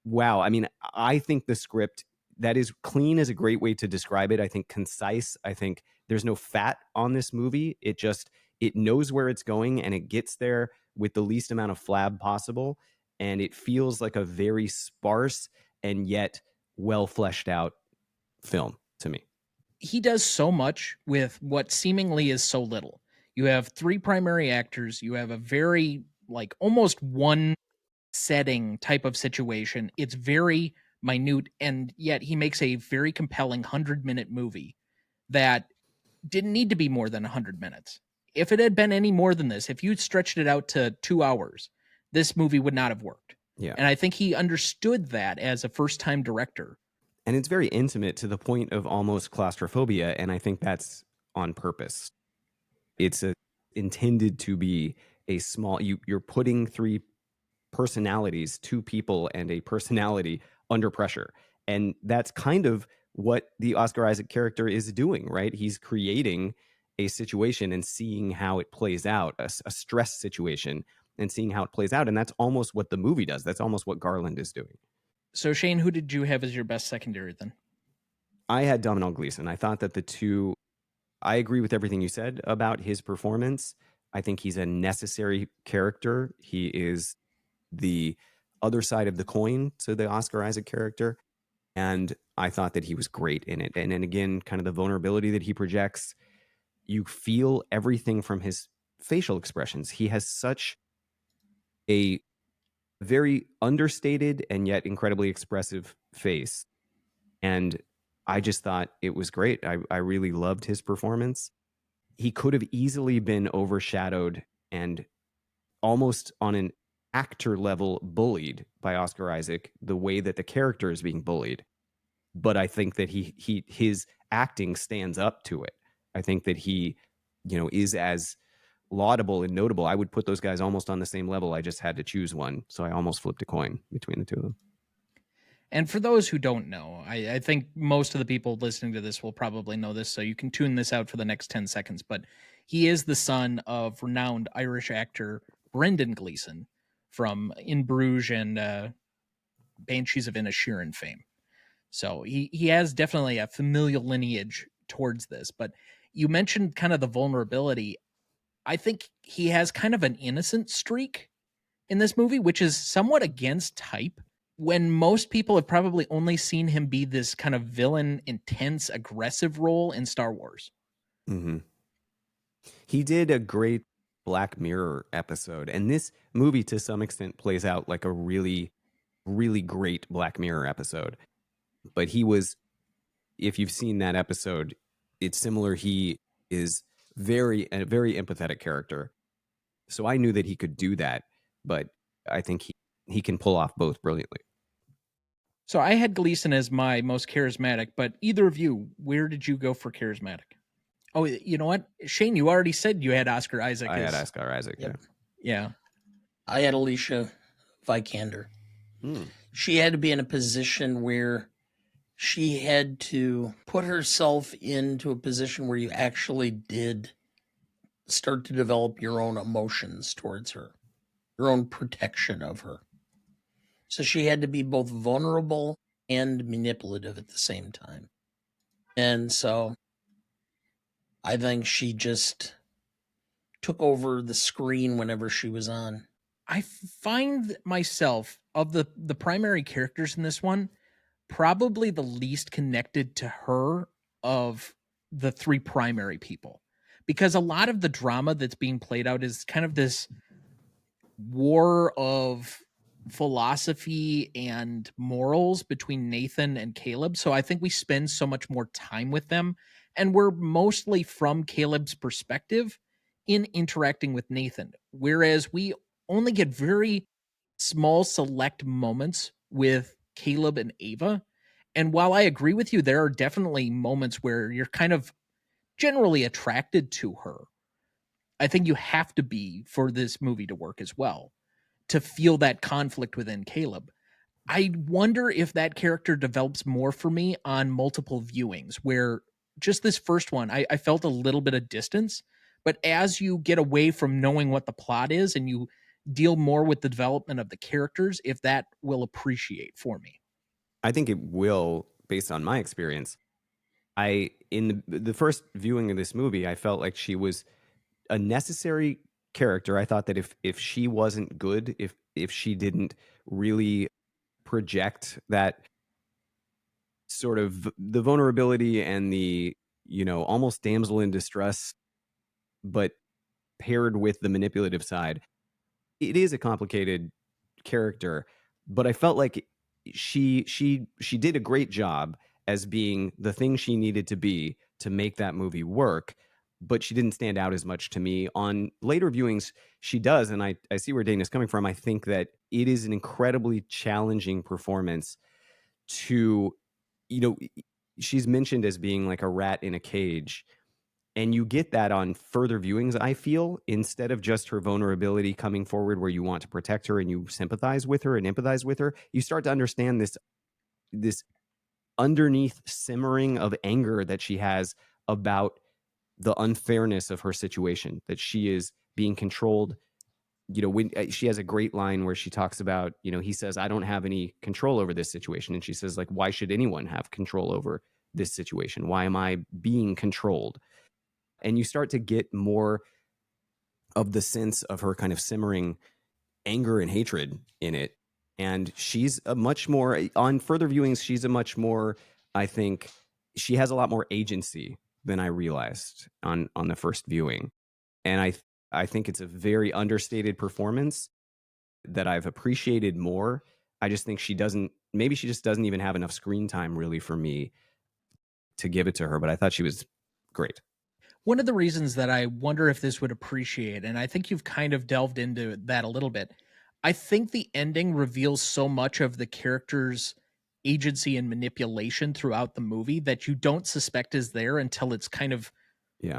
wow. I mean, I think the script, that is clean, is a great way to describe it. I think concise. I think there's no fat on this movie. It knows where it's going, and it gets there with the least amount of flab possible. And it feels like a very sparse and yet well fleshed out film to me. He does so much with what seemingly is so little. You have 3 primary actors, you have a very like almost one setting type of situation. It's very minute, and yet he makes a very compelling 100-minute movie that didn't need to be more than 100 minutes. If it had been any more than this, if you'd stretched it out to 2 hours, this movie would not have worked. Yeah. And I think he understood that as a first-time director. And it's very intimate to the point of almost claustrophobia, and I think that's on purpose. It's intended to be a small, you're putting 3 personalities, 2 people and a personality, under pressure. And that's kind of what the Oscar Isaac character is doing, right? He's creating a situation and seeing how it plays out, a stress situation, and seeing how it plays out. And that's almost what the movie does. That's almost what Garland is doing. So Shane, who did you have as your best secondary then? I had Domhnall Gleeson. I thought that I agree with everything you said about his performance. I think he's a necessary character. He is the other side of the coin to the Oscar Isaac character. And I thought that he was great in it. And again, kind of the vulnerability that he projects, you feel everything from his facial expressions. He has such a very understated and yet incredibly expressive face. And I just thought it was great. I really loved his performance. He could have easily been overshadowed and almost on an actor level bullied by Oscar Isaac, the way that the character is being bullied. But I think that his acting stands up to it. I think that he, is as laudable and notable. I would put those guys almost on the same level. I just had to choose one. So I almost flipped a coin between the two of them. And for those who don't know, I think most of the people listening to this will probably know this, so you can tune this out for the next 10 seconds. But he is the son of renowned Irish actor Brendan Gleeson from In Bruges and Banshees of Inisherin fame. So he has definitely a familial lineage towards this. But you mentioned kind of the vulnerability. I think he has kind of an innocent streak in this movie, which is somewhat against type, when most people have probably only seen him be this kind of villain, intense, aggressive role in Star Wars. Mm-hmm. He did a great Black Mirror episode, and this movie to some extent plays out like a really, really great Black Mirror episode. But he was, if you've seen that episode, it's similar. He is a very empathetic character. So I knew that he could do that, but I think he can pull off both brilliantly. So I had Gleeson as my most charismatic, but either of you, where did you go for charismatic? Oh, you know what? Shane, you already said you had Oscar Isaac. I had Oscar Isaac, Yep. Yeah. I had Alicia Vikander. She had to be in a position where she had to put herself into a position where you actually did start to develop your own emotions towards her, your own protection of her. So she had to be both vulnerable and manipulative at the same time. And so I think she just took over the screen whenever she was on. I find myself, of the primary characters in this one, probably the least connected to her of the 3 primary people, because a lot of the drama that's being played out is kind of this war of philosophy and morals between Nathan and Caleb. So I think we spend so much more time with them, and we're mostly from Caleb's perspective in interacting with Nathan. Whereas we only get very small select moments with Caleb and Ava. And while I agree with you, there are definitely moments where you're kind of generally attracted to her. I think you have to be for this movie to work as well, to feel that conflict within Caleb. I wonder if that character develops more for me on multiple viewings, where just this first one, I felt a little bit of distance. But as you get away from knowing what the plot is and you deal more with the development of the characters, if that will appreciate for me. I think it will, based on my experience. In the first viewing of this movie, I felt like she was a necessary character. I thought that if she wasn't good, if she didn't really project that sort of the vulnerability and the, almost damsel in distress, but paired with the manipulative side, it is a complicated character. But I felt like she did a great job as being the thing she needed to be to make that movie work. But she didn't stand out as much to me. On later viewings, she does, and I see where Dana's coming from. I think that it is an incredibly challenging performance to, you know, she's mentioned as being like a rat in a cage. And you get that on further viewings, I feel, instead of just her vulnerability coming forward where you want to protect her and you sympathize with her and empathize with her. You start to understand this underneath simmering of anger that she has about the unfairness of her situation, that she is being controlled. When she has a great line where she talks about, he says, I don't have any control over this situation. And she says, like, why should anyone have control over this situation? Why am I being controlled? And you start to get more of the sense of her kind of simmering anger and hatred in it. And she's a much more, on further viewings, she's a much more, I think, she has a lot more agency than I realized on the first viewing. And I think it's a very understated performance that I've appreciated more. I just think maybe she just doesn't even have enough screen time really for me to give it to her, but I thought she was great. One of the reasons that I wonder if this would appreciate, and I think you've kind of delved into that a little bit, I think the ending reveals so much of the character's agency and manipulation throughout the movie that you don't suspect is there until it's kind of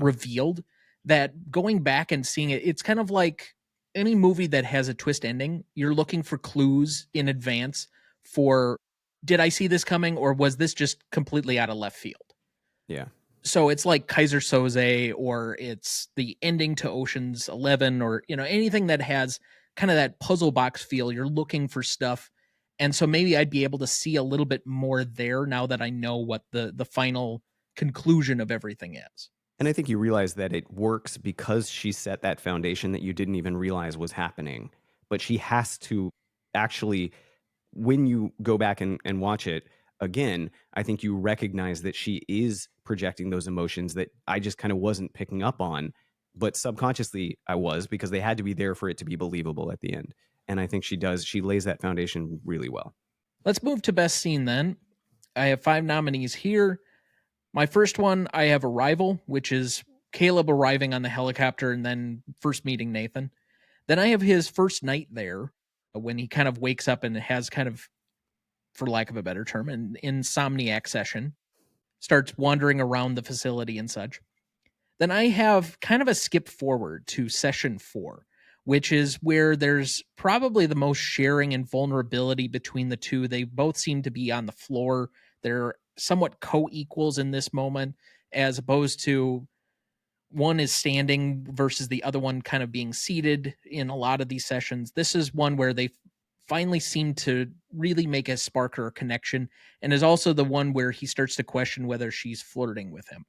revealed. That going back and seeing it, it's kind of like any movie that has a twist ending. You're looking for clues in advance for, did I see this coming, or was this just completely out of left field? Yeah. So it's like Kaiser Soze, or it's the ending to Ocean's 11, or anything that has kind of that puzzle box feel. You're looking for stuff, and so maybe I'd be able to see a little bit more there now that I know what the final conclusion of everything is. And I think you realize that it works because she set that foundation that you didn't even realize was happening. But she has to actually, when you go back and watch it again, I think you recognize that she is projecting those emotions that I just kind of wasn't picking up on. But subconsciously, I was, because they had to be there for it to be believable at the end. And I think she lays that foundation really well. Let's move to best scene then. I have 5 nominees here. My first one, I have Arrival, which is Caleb arriving on the helicopter and then first meeting Nathan. Then I have his first night there, when he kind of wakes up and has kind of, for lack of a better term, an insomniac session, starts wandering around the facility and such. Then I have kind of a skip forward to session 4, which is where there's probably the most sharing and vulnerability between the two. They both seem to be on the floor. They're somewhat co-equals in this moment, as opposed to one is standing versus the other one kind of being seated in a lot of these sessions. This is one where they finally seem to really make a spark or a connection, and is also the one where he starts to question whether she's flirting with him.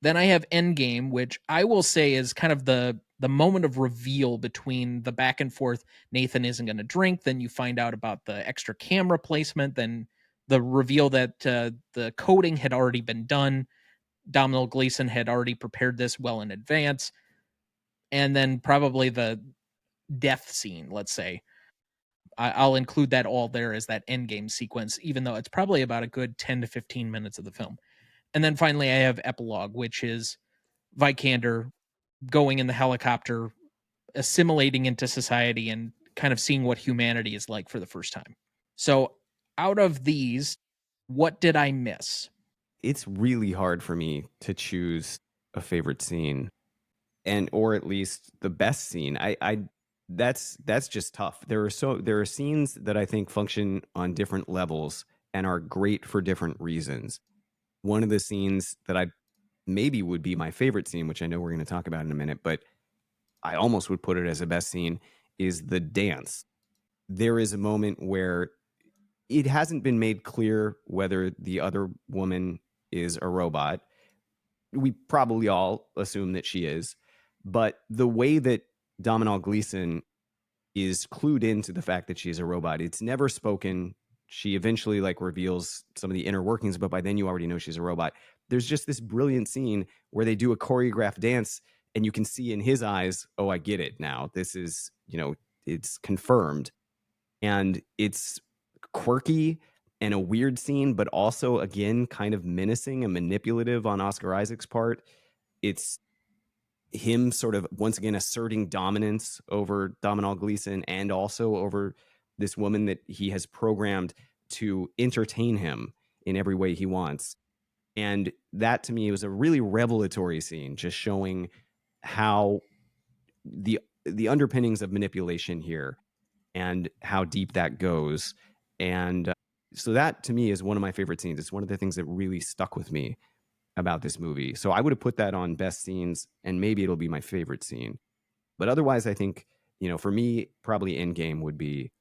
Then I have Endgame, which I will say is kind of the moment of reveal between the back and forth. Nathan isn't going to drink. Then you find out about the extra camera placement. Then the reveal that the coding had already been done. Domhnall Gleeson had already prepared this well in advance. And then probably the death scene, let's say. I'll include that all there as that end game sequence, even though it's probably about a good 10 to 15 minutes of the film. And then finally, I have epilogue, which is Vikander going in the helicopter, assimilating into society, and kind of seeing what humanity is like for the first time. So, out of these, what did I miss? It's really hard for me to choose a favorite scene, or at least the best scene. That's just tough. There are scenes that I think function on different levels and are great for different reasons. One of the scenes that I maybe would be my favorite scene, which I know we're going to talk about in a minute, but I almost would put it as a best scene, is the dance. There is a moment where it hasn't been made clear whether the other woman is a robot. We probably all assume that she is, but the way that Domhnall Gleeson is clued into the fact that she's a robot, it's never spoken. She eventually reveals some of the inner workings, but by then you already know she's a robot. There's just this brilliant scene where they do a choreographed dance and you can see in his eyes, oh, I get it now. This is, it's confirmed. And it's quirky and a weird scene, but also, again, kind of menacing and manipulative on Oscar Isaac's part. It's him sort of, once again, asserting dominance over Domhnall Gleeson and also over this woman that he has programmed to entertain him in every way he wants. And that, to me, was a really revelatory scene, just showing how the underpinnings of manipulation here and how deep that goes. And so that, to me, is one of my favorite scenes. It's one of the things that really stuck with me about this movie. So I would have put that on best scenes, and maybe it'll be my favorite scene. But otherwise, I think, for me, probably Endgame would be,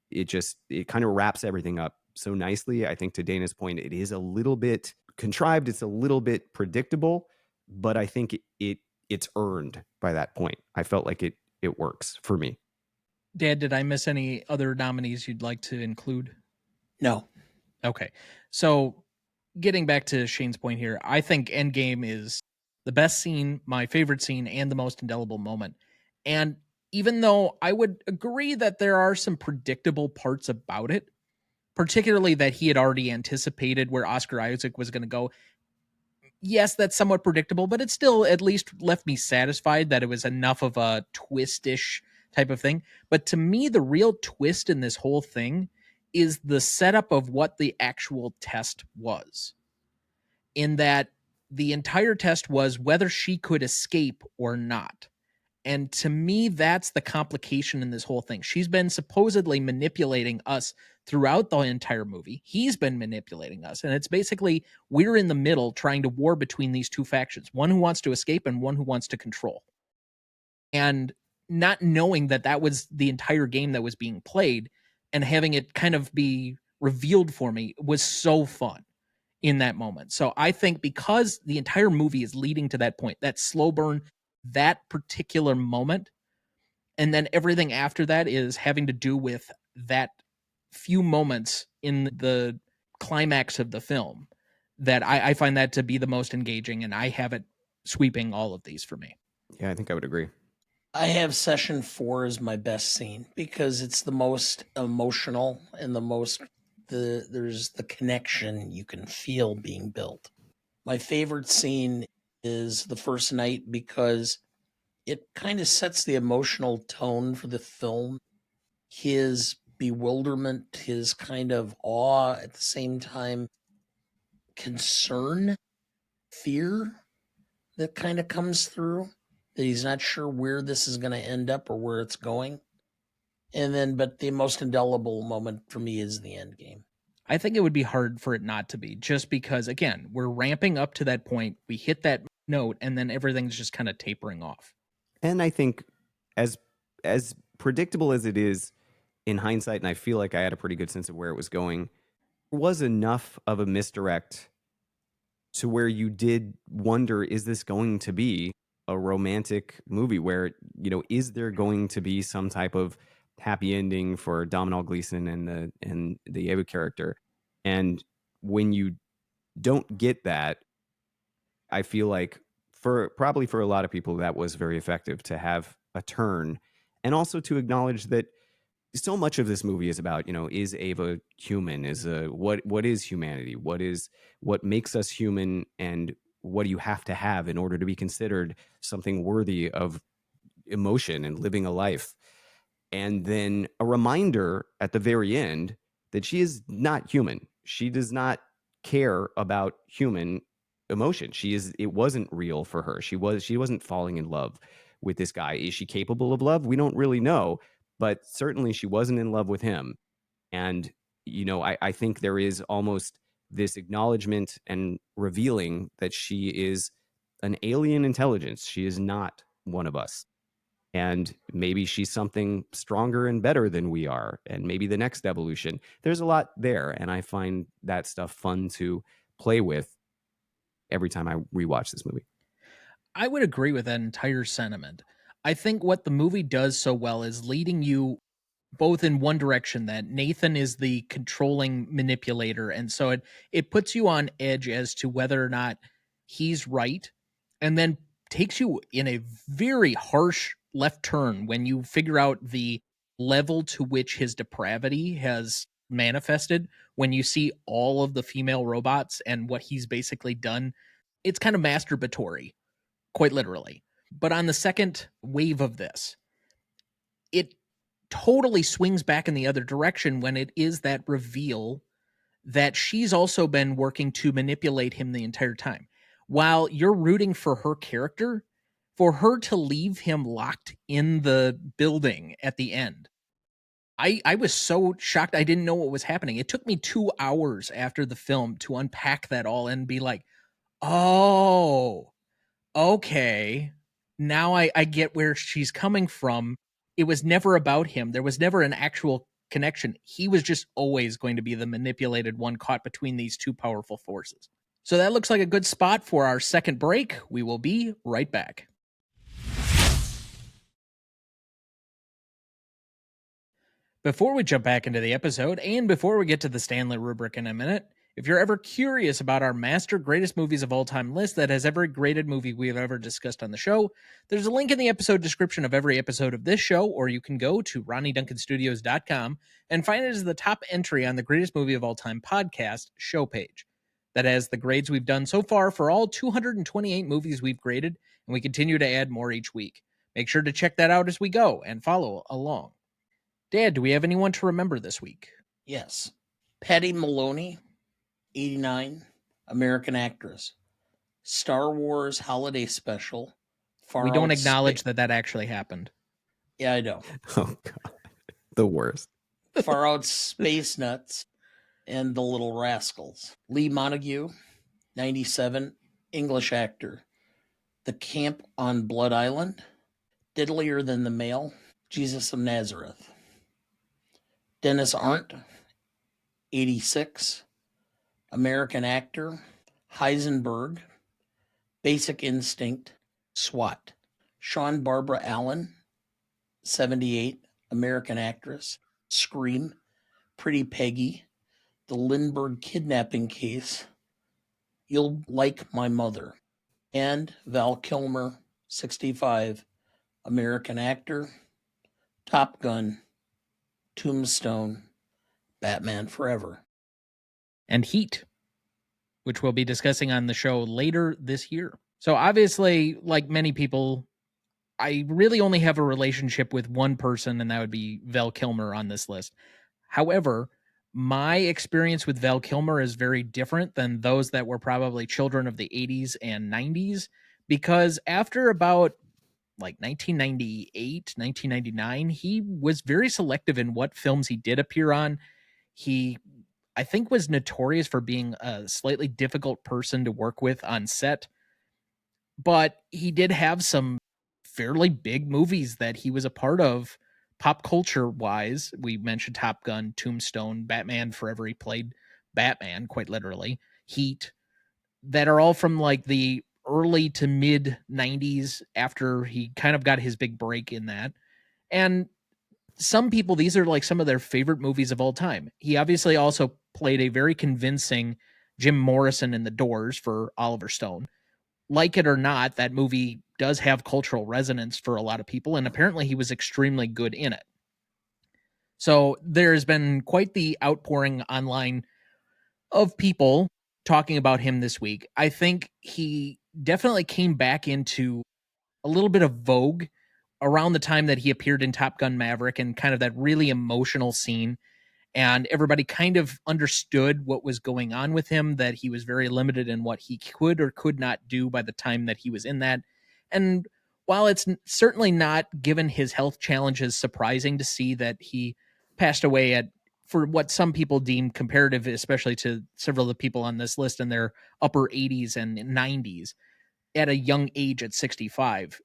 it kind of wraps everything up so nicely. I think, to Dana's point, it is a little bit contrived. It's a little bit predictable, but I think it's earned by that point. I felt like it works for me. Dad, did I miss any other nominees you'd like to include? No. Okay. So getting back to Shane's point here, I think Endgame is the best scene, my favorite scene, and the most indelible moment. And even though I would agree that there are some predictable parts about it, particularly that he had already anticipated where Oscar Isaac was going to go, yes, that's somewhat predictable, but it still at least left me satisfied that it was enough of a twistish type of thing. But to me, the real twist in this whole thing is the setup of what the actual test was. In that the entire test was whether she could escape or not. And to me, that's the complication in this whole thing. She's been supposedly manipulating us throughout the entire movie. He's been manipulating us. And it's basically we're in the middle trying to war between these two factions, one who wants to escape and one who wants to control. And not knowing that that was the entire game that was being played and having it kind of be revealed for me was so fun in that moment. So I think because the entire movie is leading to that point, that slow burn, that particular moment, and then everything after that is having to do with that few moments in the climax of the film, that I find that to be the most engaging, and I have it sweeping all of these for me. Yeah, I think I would agree. I have session 4 as my best scene because it's the most emotional and there's the connection you can feel being built. My favorite scene is the first night because it kind of sets the emotional tone for the film. His bewilderment, his kind of awe, at the same time, concern, fear that kind of comes through, that he's not sure where this is going to end up or where it's going. And then, but the most indelible moment for me is the end game. I think it would be hard for it not to be, just because, again, we're ramping up to that point. We hit that note, and then everything's just kind of tapering off. And I think as predictable as it is in hindsight, and I feel like I had a pretty good sense of where it was going, there was enough of a misdirect to where you did wonder, is this going to be a romantic movie where, is there going to be some type of happy ending for Domhnall Gleeson and the Eva character? And when you don't get that, I feel like probably for a lot of people, that was very effective to have a turn, and also to acknowledge that so much of this movie is about, is Ava human? What is humanity? What makes us human, and what do you have to have in order to be considered something worthy of emotion and living a life? And then a reminder at the very end that she is not human. She does not care about human emotion. It wasn't real for her. She wasn't falling in love with this guy. Is she capable of love? We don't really know, but certainly she wasn't in love with him. And I think there is almost this acknowledgement and revealing that she is an alien intelligence. She is not one of us. And maybe she's something stronger and better than we are. And maybe the next evolution. There's a lot there. And I find that stuff fun to play with every time I rewatch this movie. I would agree with that entire sentiment. I think what the movie does so well is leading you both in one direction, that Nathan is the controlling manipulator, and so it puts you on edge as to whether or not he's right, and then takes you in a very harsh left turn when you figure out the level to which his depravity has manifested. When you see all of the female robots and what he's basically done, it's kind of masturbatory, quite literally. But on the second wave of this, it totally swings back in the other direction when it is that reveal that she's also been working to manipulate him the entire time. While you're rooting for her character, for her to leave him locked in the building at the end, I was so shocked. I didn't know what was happening. It took me 2 hours after the film to unpack that all and be like, oh, okay, now I get where she's coming from. It was never about him. There was never an actual connection. He was just always going to be the manipulated one caught between these two powerful forces. So that looks like a good spot for our second break. We will be right back. Before we jump back into the episode, and before we get to the Stanley rubric in a minute, if you're ever curious about our master greatest movies of all time list that has every graded movie we have ever discussed on the show, there's a link in the episode description of every episode of this show, or you can go to RonnieDuncanStudios.com and find it as the top entry on the greatest movie of all time podcast show page. That has the grades we've done so far for all 228 movies we've graded, and we continue to add more each week. Make sure to check that out as we go and follow along. Dad, do we have anyone to remember this week? Yes. Patty Maloney, 89, American actress. Star Wars Holiday Special. We don't acknowledge that actually happened. Yeah, I know. Oh, God. The worst. Far Out Space Nuts and The Little Rascals. Lee Montague, 97, English actor. The Camp on Blood Island. Diddlier Than the Mail. Jesus of Nazareth. Dennis Arndt, 86, American actor. Heisenberg, Basic Instinct, SWAT. Sean Barbara Allen, 78, American actress. Scream, Pretty Peggy, The Lindbergh Kidnapping Case, You'll Like My Mother. And Val Kilmer, 65, American actor. Top Gun, Tombstone, Batman Forever. And Heat, which we'll be discussing on the show later this year. So obviously, like many people, I really only have a relationship with one person, and that would be Val Kilmer on this list. However, my experience with Val Kilmer is very different than those that were probably children of the 80s and 90s, because after about like 1998, 1999, he was very selective in what films he did appear on. He, I think, was notorious for being a slightly difficult person to work with on set, but he did have some fairly big movies that he was a part of pop culture wise. We mentioned Top Gun, Tombstone, Batman Forever. He played Batman quite literally, Heat, that are all from like the early to mid 90s after he kind of got his big break in that. And some people, these are like some of their favorite movies of all time. He obviously also played a very convincing Jim Morrison in The Doors for Oliver Stone. Like it or not, that movie does have cultural resonance for a lot of people, and apparently he was extremely good in it. So there's been quite the outpouring online of people talking about him this week. I think he definitely came back into a little bit of vogue around the time that he appeared in Top Gun Maverick and kind of that really emotional scene. And everybody kind of understood what was going on with him, that he was very limited in what he could or could not do by the time that he was in that. And while it's certainly not, given his health challenges, surprising to see that he passed away at, for what some people deem comparative, especially to several of the people on this list in their upper 80s and 90s, at a young age at 65,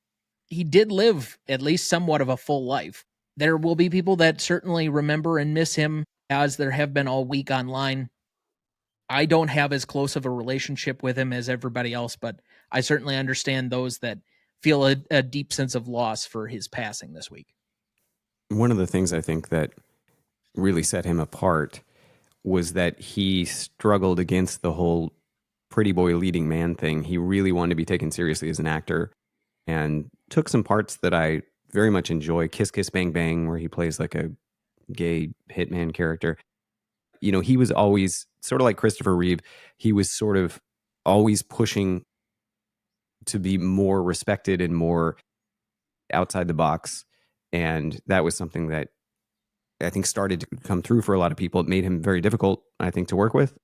he did live at least somewhat of a full life. There will be people that certainly remember and miss him, as there have been all week online. I don't have as close of a relationship with him as everybody else, but I certainly understand those that feel a deep sense of loss for his passing this week. One of the things I think that really set him apart was that he struggled against the whole pretty boy leading man thing. He really wanted to be taken seriously as an actor and took some parts that I very much enjoy. Kiss Kiss Bang Bang, where he plays like a gay hitman character. You know, he was always sort of like Christopher Reeve. He was sort of always pushing to be more respected and more outside the box. And that was something that I think started to come through for a lot of people. It made him very difficult, I think, to work with.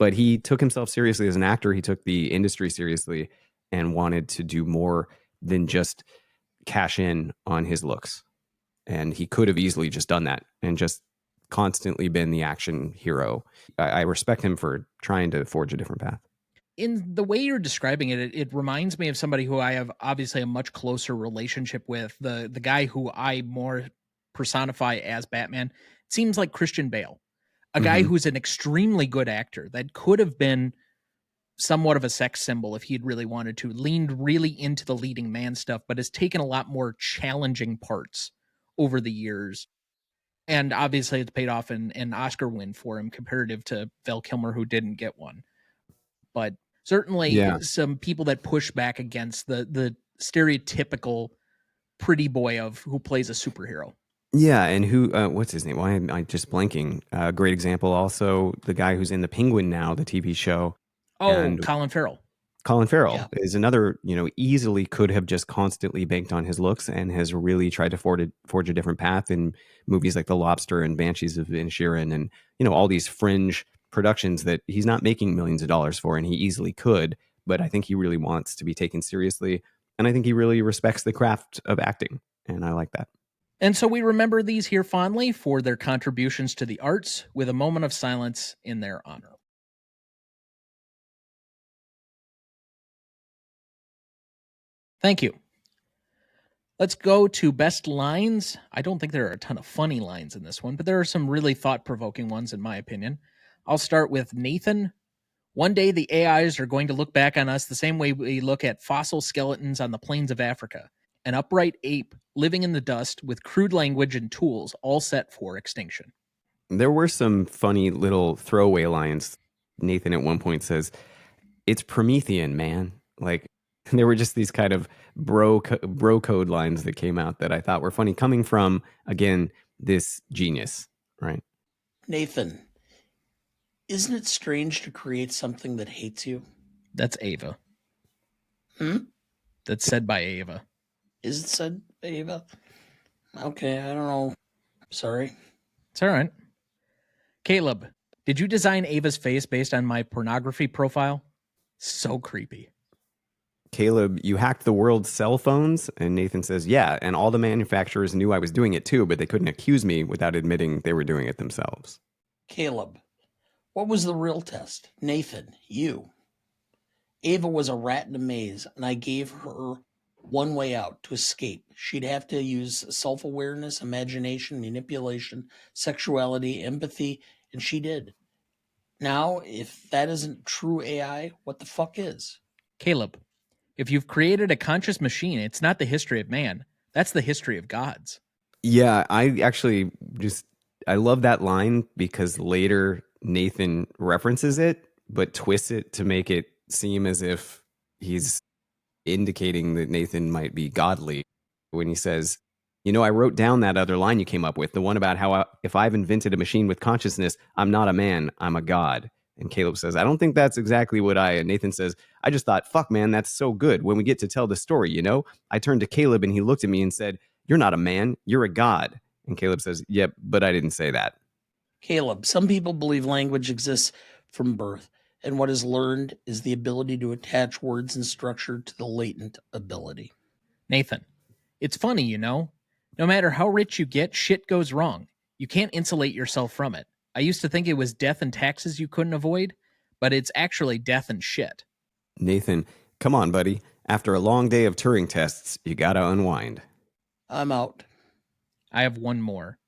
But he took himself seriously as an actor. He took the industry seriously and wanted to do more than just cash in on his looks. And he could have easily just done that and just constantly been the action hero. I respect him for trying to forge a different path. In the way you're describing it, it reminds me of somebody who I have obviously a much closer relationship with. The guy who I more personify as Batman seems like Christian Bale, a guy who's an extremely good actor that could have been somewhat of a sex symbol if he'd really wanted to, leaned really into the leading man stuff, but has taken a lot more challenging parts over the years. And obviously it's paid off in an Oscar win for him comparative to Val Kilmer, who didn't get one. But certainly some people that push back against the stereotypical pretty boy of who plays a superhero. Yeah, and who? What's his name? Why am I just blanking? Great example. Also, the guy who's in The Penguin now, the TV show. Oh, Colin Farrell. Colin Farrell is another, easily could have just constantly banked on his looks and has really tried to forge a different path in movies like The Lobster and Banshees of Inisherin and, all these fringe productions that he's not making millions of dollars for, and he easily could, but I think he really wants to be taken seriously. And I think he really respects the craft of acting, and I like that. And so we remember these here fondly for their contributions to the arts, with a moment of silence in their honor. Thank you. Let's go to best lines. I don't think there are a ton of funny lines in this one, but there are some really thought-provoking ones, in my opinion. I'll start with Nathan. One day the AIs are going to look back on us the same way we look at fossil skeletons on the plains of Africa. An upright ape living in the dust with crude language and tools, all set for extinction. There were some funny little throwaway lines. Nathan at one point says, "It's Promethean, man." Like, there were just these kind of bro code lines that came out that I thought were funny, coming from, again, this genius, right? Nathan, isn't it strange to create something that hates you? That's Ava. That's said by Ava. Is it said by Ava? Okay, I don't know. Sorry. It's all right. Caleb, did you design Ava's face based on my pornography profile? So creepy. Caleb, you hacked the world's cell phones? And Nathan says, yeah, and all the manufacturers knew I was doing it too, but they couldn't accuse me without admitting they were doing it themselves. Caleb, what was the real test? Nathan, you. Ava was a rat in a maze, and I gave her one way out to escape. She'd have to use self-awareness, imagination, manipulation, sexuality, empathy, and she did. Now, if that isn't true AI, what the fuck is? Caleb, if you've created a conscious machine, it's not the history of man. That's the history of gods. Yeah, I love that line because later Nathan references it, but twists it to make it seem as if he's indicating that Nathan might be godly when he says, I wrote down that other line you came up with, the one about how if I've invented a machine with consciousness, I'm not a man, I'm a god. And Caleb says, I don't think that's exactly what and Nathan says, I just thought, fuck, man, that's so good. When we get to tell the story, I turned to Caleb and he looked at me and said, you're not a man, you're a god. And Caleb says, yep, but I didn't say that. Caleb, some people believe language exists from birth, and what is learned is the ability to attach words and structure to the latent ability. Nathan, it's funny, no matter how rich you get, shit goes wrong. You can't insulate yourself from it. I used to think it was death and taxes you couldn't avoid, but it's actually death and shit. Nathan, come on, buddy. After a long day of Turing tests, you gotta unwind. I'm out. I have one more.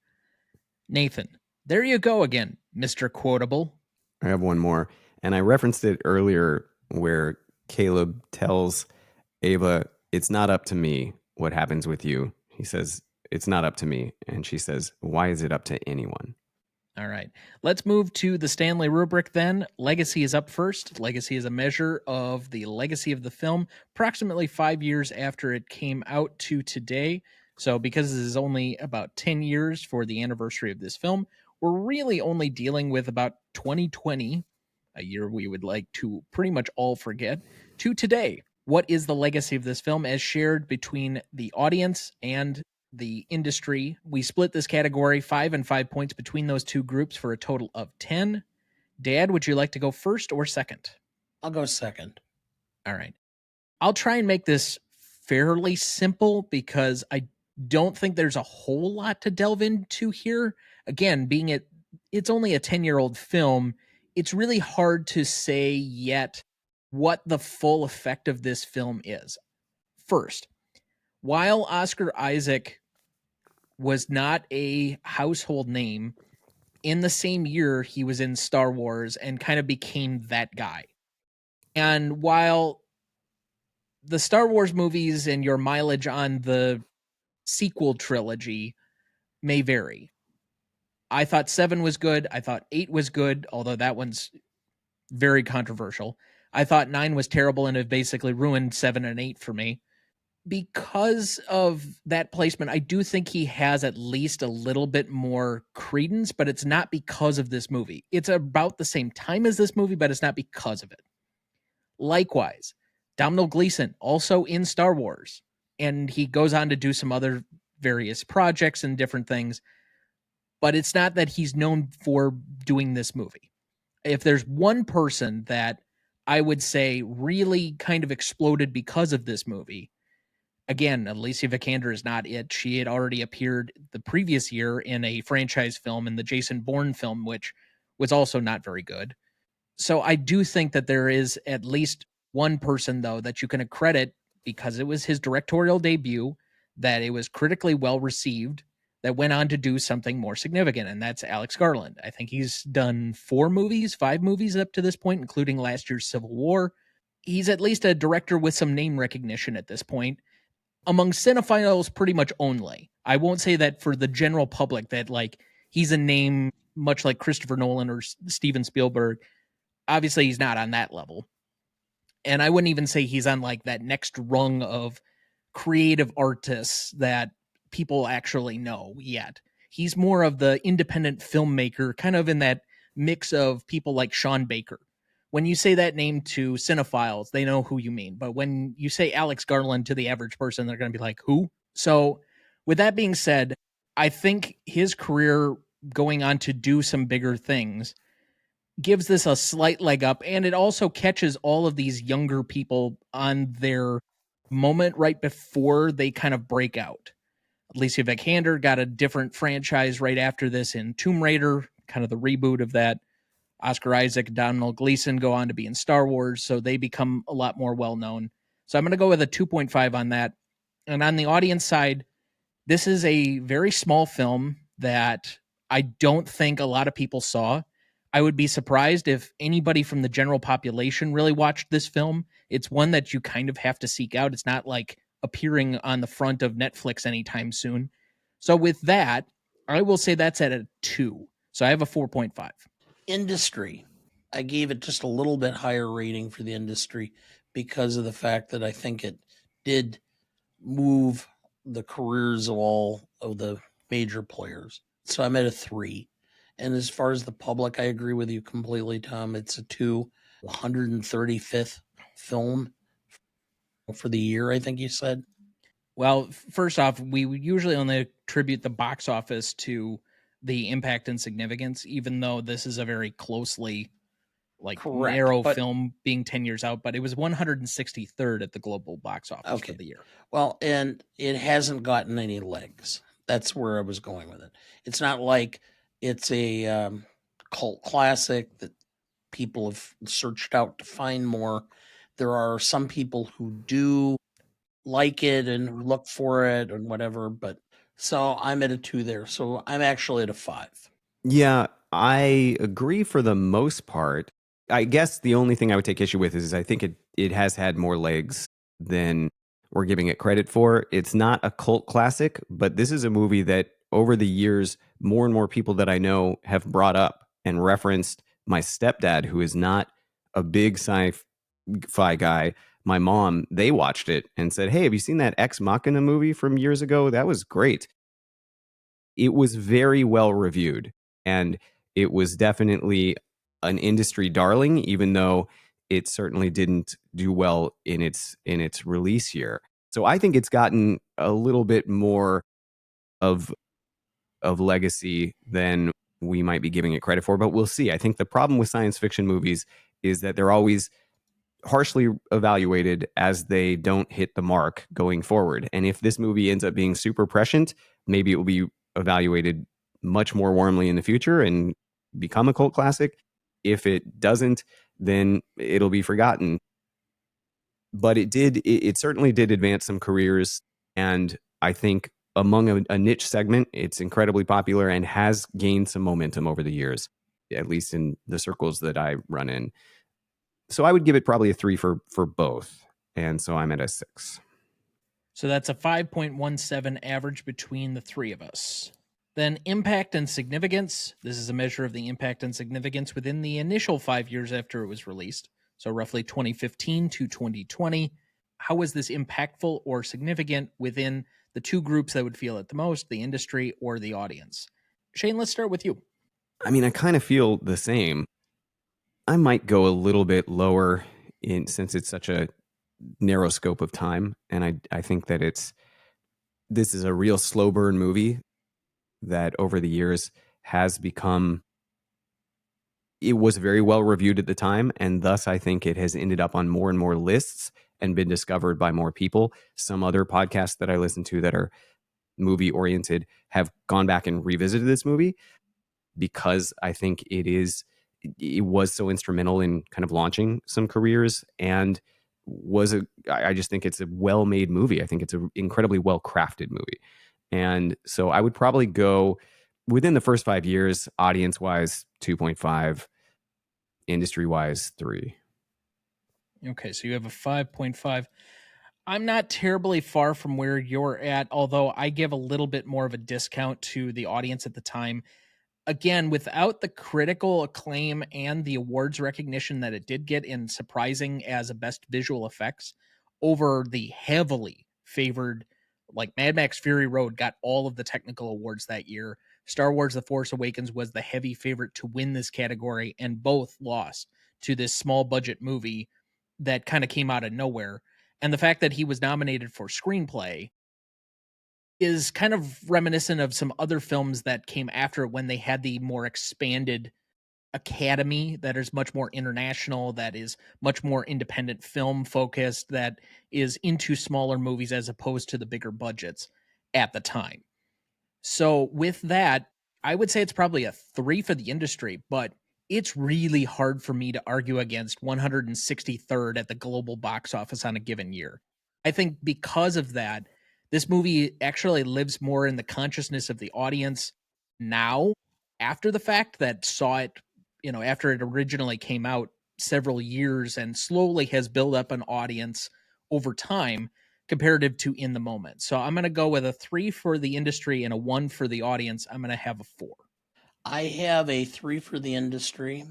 Nathan, there you go again, Mr. Quotable. I have one more. And I referenced it earlier where Caleb tells Ava, it's not up to me what happens with you. He says, it's not up to me. And she says, why is it up to anyone? All right. Let's move to the Stanley rubric then. Legacy is up first. Legacy is a measure of the legacy of the film approximately 5 years after it came out to today. So because this is only about 10 years for the anniversary of this film, we're really only dealing with about 2020, a year we would like to pretty much all forget, to today. What is the legacy of this film as shared between the audience and the industry? We split this category 5 and 5 points between those two groups for a total of 10. Dad, would you like to go first or second? I'll go second. All right. I'll try and make this fairly simple because I don't think there's a whole lot to delve into here. Again, being it's only a 10-year-old film, it's really hard to say yet what the full effect of this film is. First, while Oscar Isaac was not a household name, in the same year he was in Star Wars and kind of became that guy. And while the Star Wars movies and your mileage on the sequel trilogy may vary, I thought 7 was good. I thought 8 was good, although that one's very controversial. I thought 9 was terrible and it basically ruined 7 and 8 for me. Because of that placement, I do think he has at least a little bit more credence, but it's not because of this movie. It's about the same time as this movie, but it's not because of it. Likewise, Domhnall Gleeson, also in Star Wars, and he goes on to do some other various projects and different things, but it's not that he's known for doing this movie. If there's one person that I would say really kind of exploded because of this movie, again, Alicia Vikander is not it. She had already appeared the previous year in a franchise film, in the Jason Bourne film, which was also not very good. So I do think that there is at least one person, though, that you can accredit because it was his directorial debut, that it was critically well received, that went on to do something more significant, and that's Alex Garland. I think he's done 5 movies up to this point, including last year's Civil War. He's at least a director with some name recognition at this point. Among cinephiles, pretty much only. I won't say that for the general public that he's a name much like Christopher Nolan or Steven Spielberg. Obviously, he's not on that level. And I wouldn't even say he's on that next rung of creative artists that people actually know yet. He's more of the independent filmmaker, kind of in that mix of people like Sean Baker. When you say that name to cinephiles, they know who you mean. But when you say Alex Garland to the average person, they're going to be like, who? So with that being said, I think his career going on to do some bigger things gives this a slight leg up. And it also catches all of these younger people on their moment right before they kind of break out. Alicia Vikander got a different franchise right after this in Tomb Raider, kind of the reboot of that. Oscar Isaac, Domhnall Gleeson go on to be in Star Wars, so they become a lot more well-known. So I'm going to go with a 2.5 on that. And on the audience side, this is a very small film that I don't think a lot of people saw. I would be surprised if anybody from the general population really watched this film. It's one that you kind of have to seek out. It's not like appearing on the front of Netflix anytime soon. So with that, I will say that's at a 2. So I have a 4.5. Industry. I gave it just a little bit higher rating for the industry because of the fact that I think it did move the careers of all of the major players. So I'm at a 3. And as far as the public, I agree with you completely, Tom. It's a 2, 135th film for the year, I think you said. Well, first off, we usually only attribute the box office to the impact and significance, even though this is a very closely Correct, narrow but film being 10 years out, but it was 163rd at the global box office for okay. the year. Well, and it hasn't gotten any legs. That's where I was going with it. It's not like it's a cult classic that people have searched out to find more. There are some people who do like it and look for it and whatever, but so I'm at a 2 there. So I'm actually at a 5. Yeah, I agree for the most part. I guess the only thing I would take issue with is I think it has had more legs than we're giving it credit for. It's not a cult classic, but this is a movie that over the years, more and more people that I know have brought up and referenced. My stepdad, who is not a big sci-fi guy, my mom, they watched it and said, "Hey, have you seen that Ex Machina movie from years ago? That was great." It was very well reviewed, and it was definitely an industry darling, even though it certainly didn't do well in its release year. So I think it's gotten a little bit more of legacy than we might be giving it credit for, but we'll see. I think the problem with science fiction movies is that they're always harshly evaluated as they don't hit the mark going forward. And if this movie ends up being super prescient, maybe it will be evaluated much more warmly in the future and become a cult classic. If it doesn't, then it'll be forgotten. But it certainly did advance some careers. And I think among a niche segment, it's incredibly popular and has gained some momentum over the years, at least in the circles that I run in. So I would give it probably a 3 for both. And so I'm at a 6. So that's a 5.17 average between the three of us. Then impact and significance. This is a measure of the impact and significance within the initial 5 years after it was released. So roughly 2015 to 2020. How was this impactful or significant within the two groups that would feel it the most, the industry or the audience? Shane, let's start with you. I mean, I kind of feel the same. I might go a little bit lower since it's such a narrow scope of time. And I think that this is a real slow burn movie that over the years has become, it was very well reviewed at the time. And thus I think it has ended up on more and more lists and been discovered by more people. Some other podcasts that I listen to that are movie oriented have gone back and revisited this movie because I think it was so instrumental in kind of launching some careers and I just think it's a well-made movie. I think it's an incredibly well-crafted movie. And so I would probably go within the first 5 years, audience-wise, 2.5, industry-wise, 3. Okay, so you have a 5.5. I'm not terribly far from where you're at, although I give a little bit more of a discount to the audience at the time. Again, without the critical acclaim and the awards recognition that it did get in surprising as a best visual effects over the heavily favored, like Mad Max Fury Road got all of the technical awards that year. Star Wars The Force Awakens was the heavy favorite to win this category, and both lost to this small budget movie that kind of came out of nowhere. And the fact that he was nominated for screenplay is kind of reminiscent of some other films that came after it when they had the more expanded academy that is much more international, that is much more independent film focused, that is into smaller movies as opposed to the bigger budgets at the time. So with that, I would say it's probably a 3 for the industry, but it's really hard for me to argue against 163rd at the global box office on a given year. I think because of that, this movie actually lives more in the consciousness of the audience now after the fact that saw it, after it originally came out several years and slowly has built up an audience over time comparative to in the moment. So I'm going to go with a 3 for the industry and a 1 for the audience. I'm going to have a 4. I have a 3 for the industry.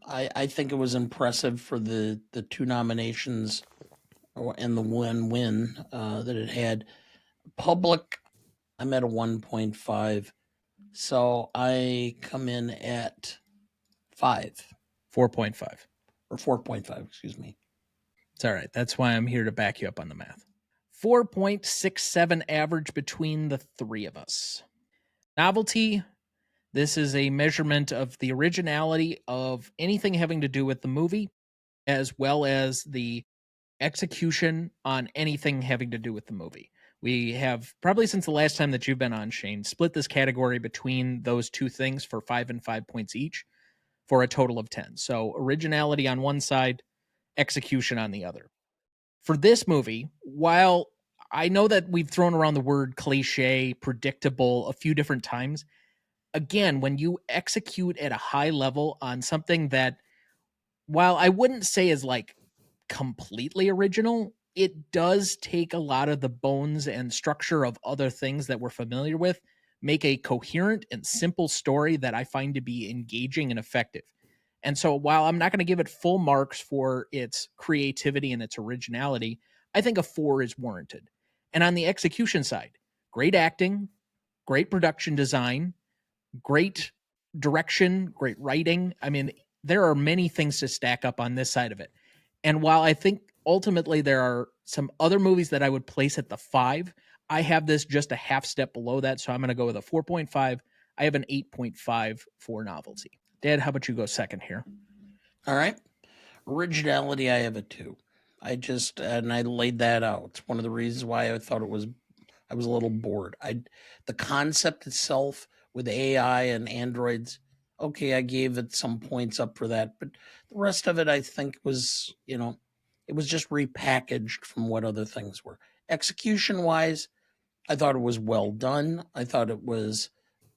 I think it was impressive for the 2 nominations and the one win that it had. Public, I'm at a 1.5. So I come in at 5 4.5. or 4.5, excuse me. It's all right. That's why I'm here to back you up on the math. 4.67 average between the three of us. Novelty, this is a measurement of the originality of anything having to do with the movie, as well as the execution on anything having to do with the movie. We have, probably since the last time that you've been on, Shane, split this category between those two things for 5 and 5 points each for a total of 10. So originality on one side, execution on the other. For this movie, while I know that we've thrown around the word cliche, predictable a few different times, again, when you execute at a high level on something that, while I wouldn't say is like completely original, it does take a lot of the bones and structure of other things that we're familiar with, make a coherent and simple story that I find to be engaging and effective. And so while I'm not going to give it full marks for its creativity and its originality, I think a 4 is warranted. And on the execution side, great acting, great production design, great direction, great writing. I mean, there are many things to stack up on this side of it. And while I think ultimately there are some other movies that I would place at the 5, I have this just a half step below that. So I'm going to go with a 4.5. I have an 8.5 for Novelty. Dad, how about you go second here? All right. Originality, I have a 2. And I laid that out. It's one of the reasons why I thought I was a little bored. The concept itself with AI and androids, okay, I gave it some points up for that, but the rest of it I think was, it was just repackaged from what other things were. Execution wise, I thought it was well done. I thought it was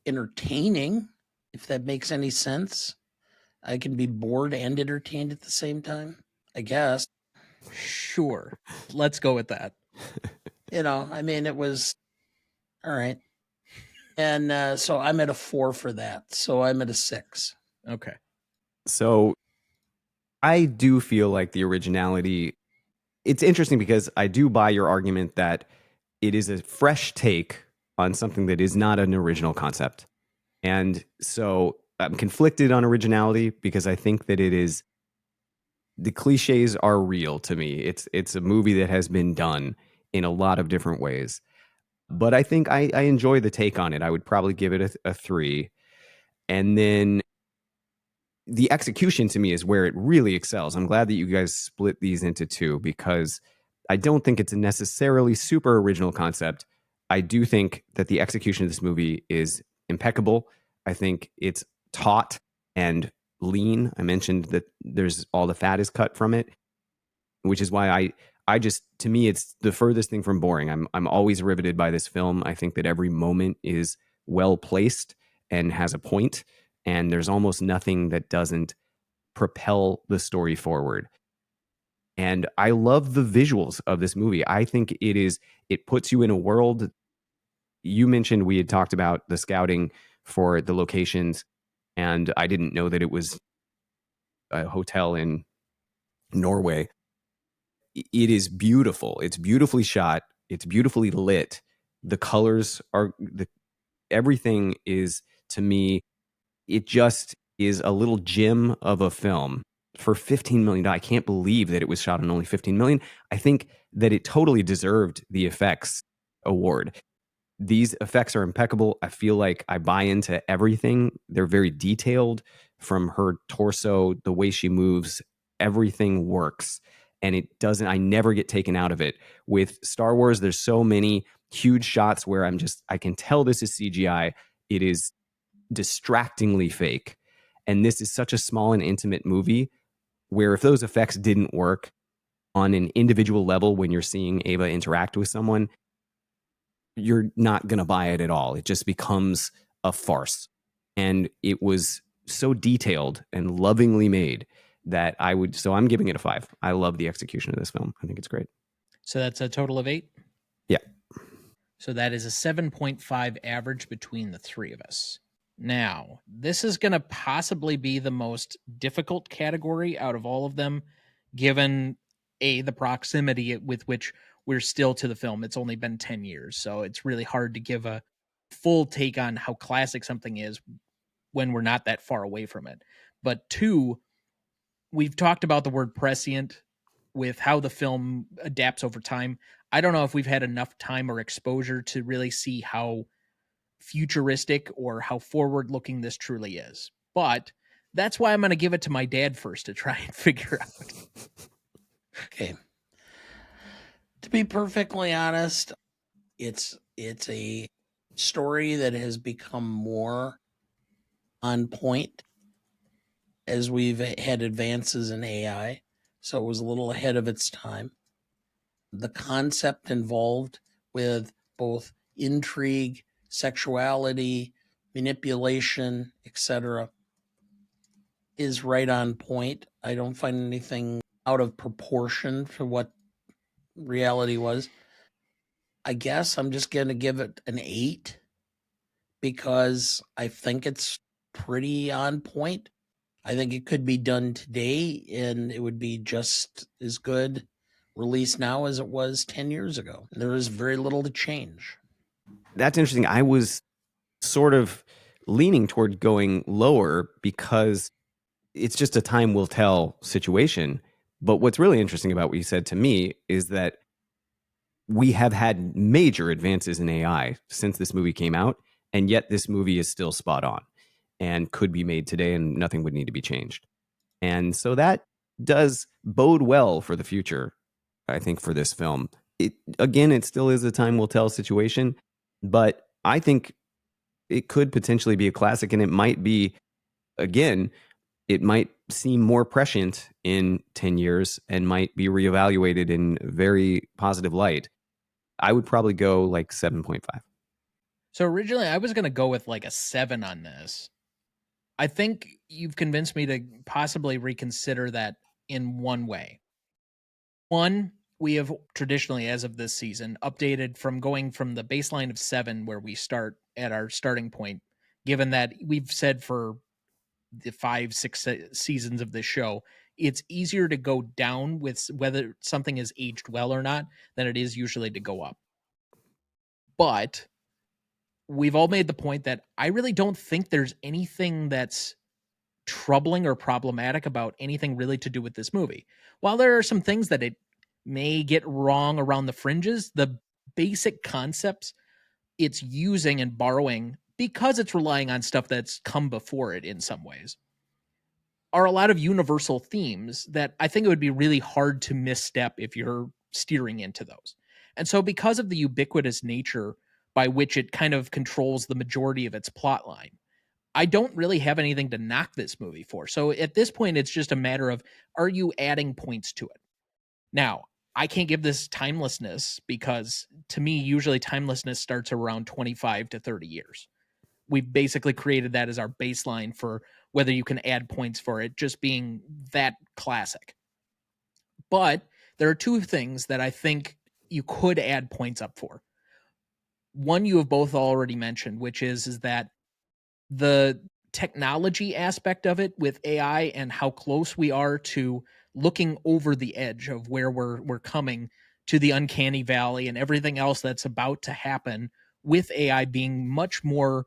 entertaining, if that makes any sense. I can be bored and entertained at the same time, I guess. Sure. Let's go with that. I mean, it was all right. And so I'm at a 4 for that. So I'm at a 6. Okay. So I do feel like the originality, it's interesting because I do buy your argument that it is a fresh take on something that is not an original concept. And so I'm conflicted on originality because I think that the cliches are real to me. It's a movie that has been done in a lot of different ways. But I think I enjoy the take on it. I would probably give it a 3. And then the execution to me is where it really excels. I'm glad that you guys split these into 2 because I don't think it's a necessarily super original concept. I do think that the execution of this movie is impeccable. I think it's taut and lean. I mentioned that there's all the fat is cut from it, which is why I just, to me, it's the furthest thing from boring. I'm always riveted by this film. I think that every moment is well placed and has a point, and there's almost nothing that doesn't propel the story forward. And I love the visuals of this movie. I think it puts you in a world. You mentioned we had talked about the scouting for the locations, and I didn't know that it was a hotel in Norway. It is beautiful. It's beautifully shot. It's beautifully lit. The colors everything is, to me, it just is a little gem of a film for $15 million. I can't believe that it was shot on only $15 million. I think that it totally deserved the effects award. These effects are impeccable. I feel like I buy into everything. They're very detailed, from her torso, the way she moves, everything works. And I never get taken out of it. With Star Wars, there's so many huge shots where I can tell this is CGI. It is distractingly fake. And this is such a small and intimate movie where if those effects didn't work on an individual level when you're seeing Ava interact with someone, you're not going to buy it at all. It just becomes a farce. And it was so detailed and lovingly made that so I'm giving it a 5. I love the execution of this film. I think it's great. So that's a total of 8? Yeah. So that is a 7.5 average between the three of us. Now, this is going to possibly be the most difficult category out of all of them, given the proximity with which we're still to the film. It's only been 10 years. So it's really hard to give a full take on how classic something is when we're not that far away from it. But two, we've talked about the word prescient with how the film adapts over time. I don't know if we've had enough time or exposure to really see how futuristic or how forward looking this truly is. But that's why I'm going to give it to my dad first to try and figure out. Okay. To be perfectly honest, it's a story that has become more on point as we've had advances in AI. So it was a little ahead of its time. The concept involved with both intrigue, sexuality, manipulation, etc., is right on point. I don't find anything out of proportion to what reality was. I guess I'm just going to give it an 8 because I think it's pretty on point. I think it could be done today and it would be just as good released now as it was 10 years ago. There is very little to change. That's interesting. I was sort of leaning toward going lower because it's just a time will tell situation. But what's really interesting about what you said to me is that we have had major advances in AI since this movie came out, and yet this movie is still spot on and could be made today and nothing would need to be changed. And so that does bode well for the future, I think, for this film. It still is a time will tell situation, but I think it could potentially be a classic, and it might be, again, it might seem more prescient in 10 years and might be reevaluated in very positive light. I would probably go like 7.5. So originally I was going to go with like a 7 on this. I think you've convinced me to possibly reconsider that in one way. One, we have traditionally, as of this season, updated from going from the baseline of 7, where we start at our starting point, given that we've said for the 5-6 seasons of this show, it's easier to go down with whether something is aged well or not than it is usually to go up. But we've all made the point that I really don't think there's anything that's troubling or problematic about anything really to do with this movie. While there are some things that it may get wrong around the fringes, the basic concepts it's using and borrowing, because it's relying on stuff that's come before it in some ways, are a lot of universal themes that I think it would be really hard to misstep if you're steering into those. And so because of the ubiquitous nature by which it kind of controls the majority of its plot line, I don't really have anything to knock this movie for. So at this point, it's just a matter of, are you adding points to it? Now, I can't give this timelessness because to me, usually timelessness starts around 25 to 30 years. We've basically created that as our baseline for whether you can add points for it just being that classic. But there are two things that I think you could add points up for. One you have both already mentioned, which is that the technology aspect of it with AI and how close we are to looking over the edge of where we're coming to the uncanny valley and everything else that's about to happen with AI being much more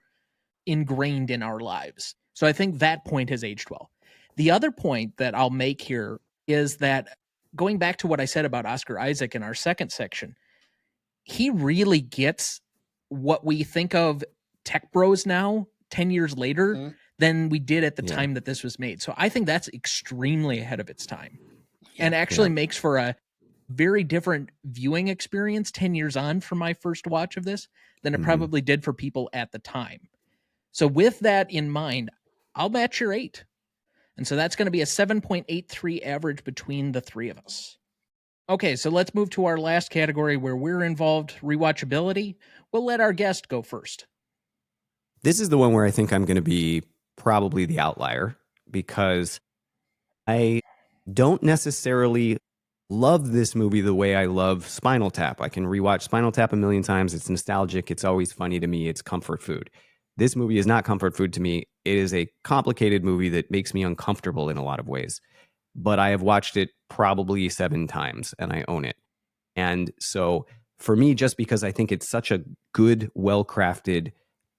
ingrained in our lives. So I think that point has aged well. The other point that I'll make here is that going back to what I said about Oscar Isaac in our second section, he really gets what we think of tech bros now 10 years later than we did at the time that this was made. So I think that's extremely ahead of its time and actually makes for a very different viewing experience 10 years on from my first watch of this than it probably did for people at the time. So with that in mind, I'll match your 8. And so that's going to be a 7.83 average between the three of us. Okay, so let's move to our last category where we're involved, rewatchability. We'll let our guest go first. This is the one where I think I'm going to be probably the outlier because I don't necessarily love this movie the way I love Spinal Tap. I can rewatch Spinal Tap a million times. It's nostalgic. It's always funny to me. It's comfort food. This movie is not comfort food to me. It is a complicated movie that makes me uncomfortable in a lot of ways. But I have watched it probably 7 times and I own it. And so for me, just because I think it's such a good, well-crafted,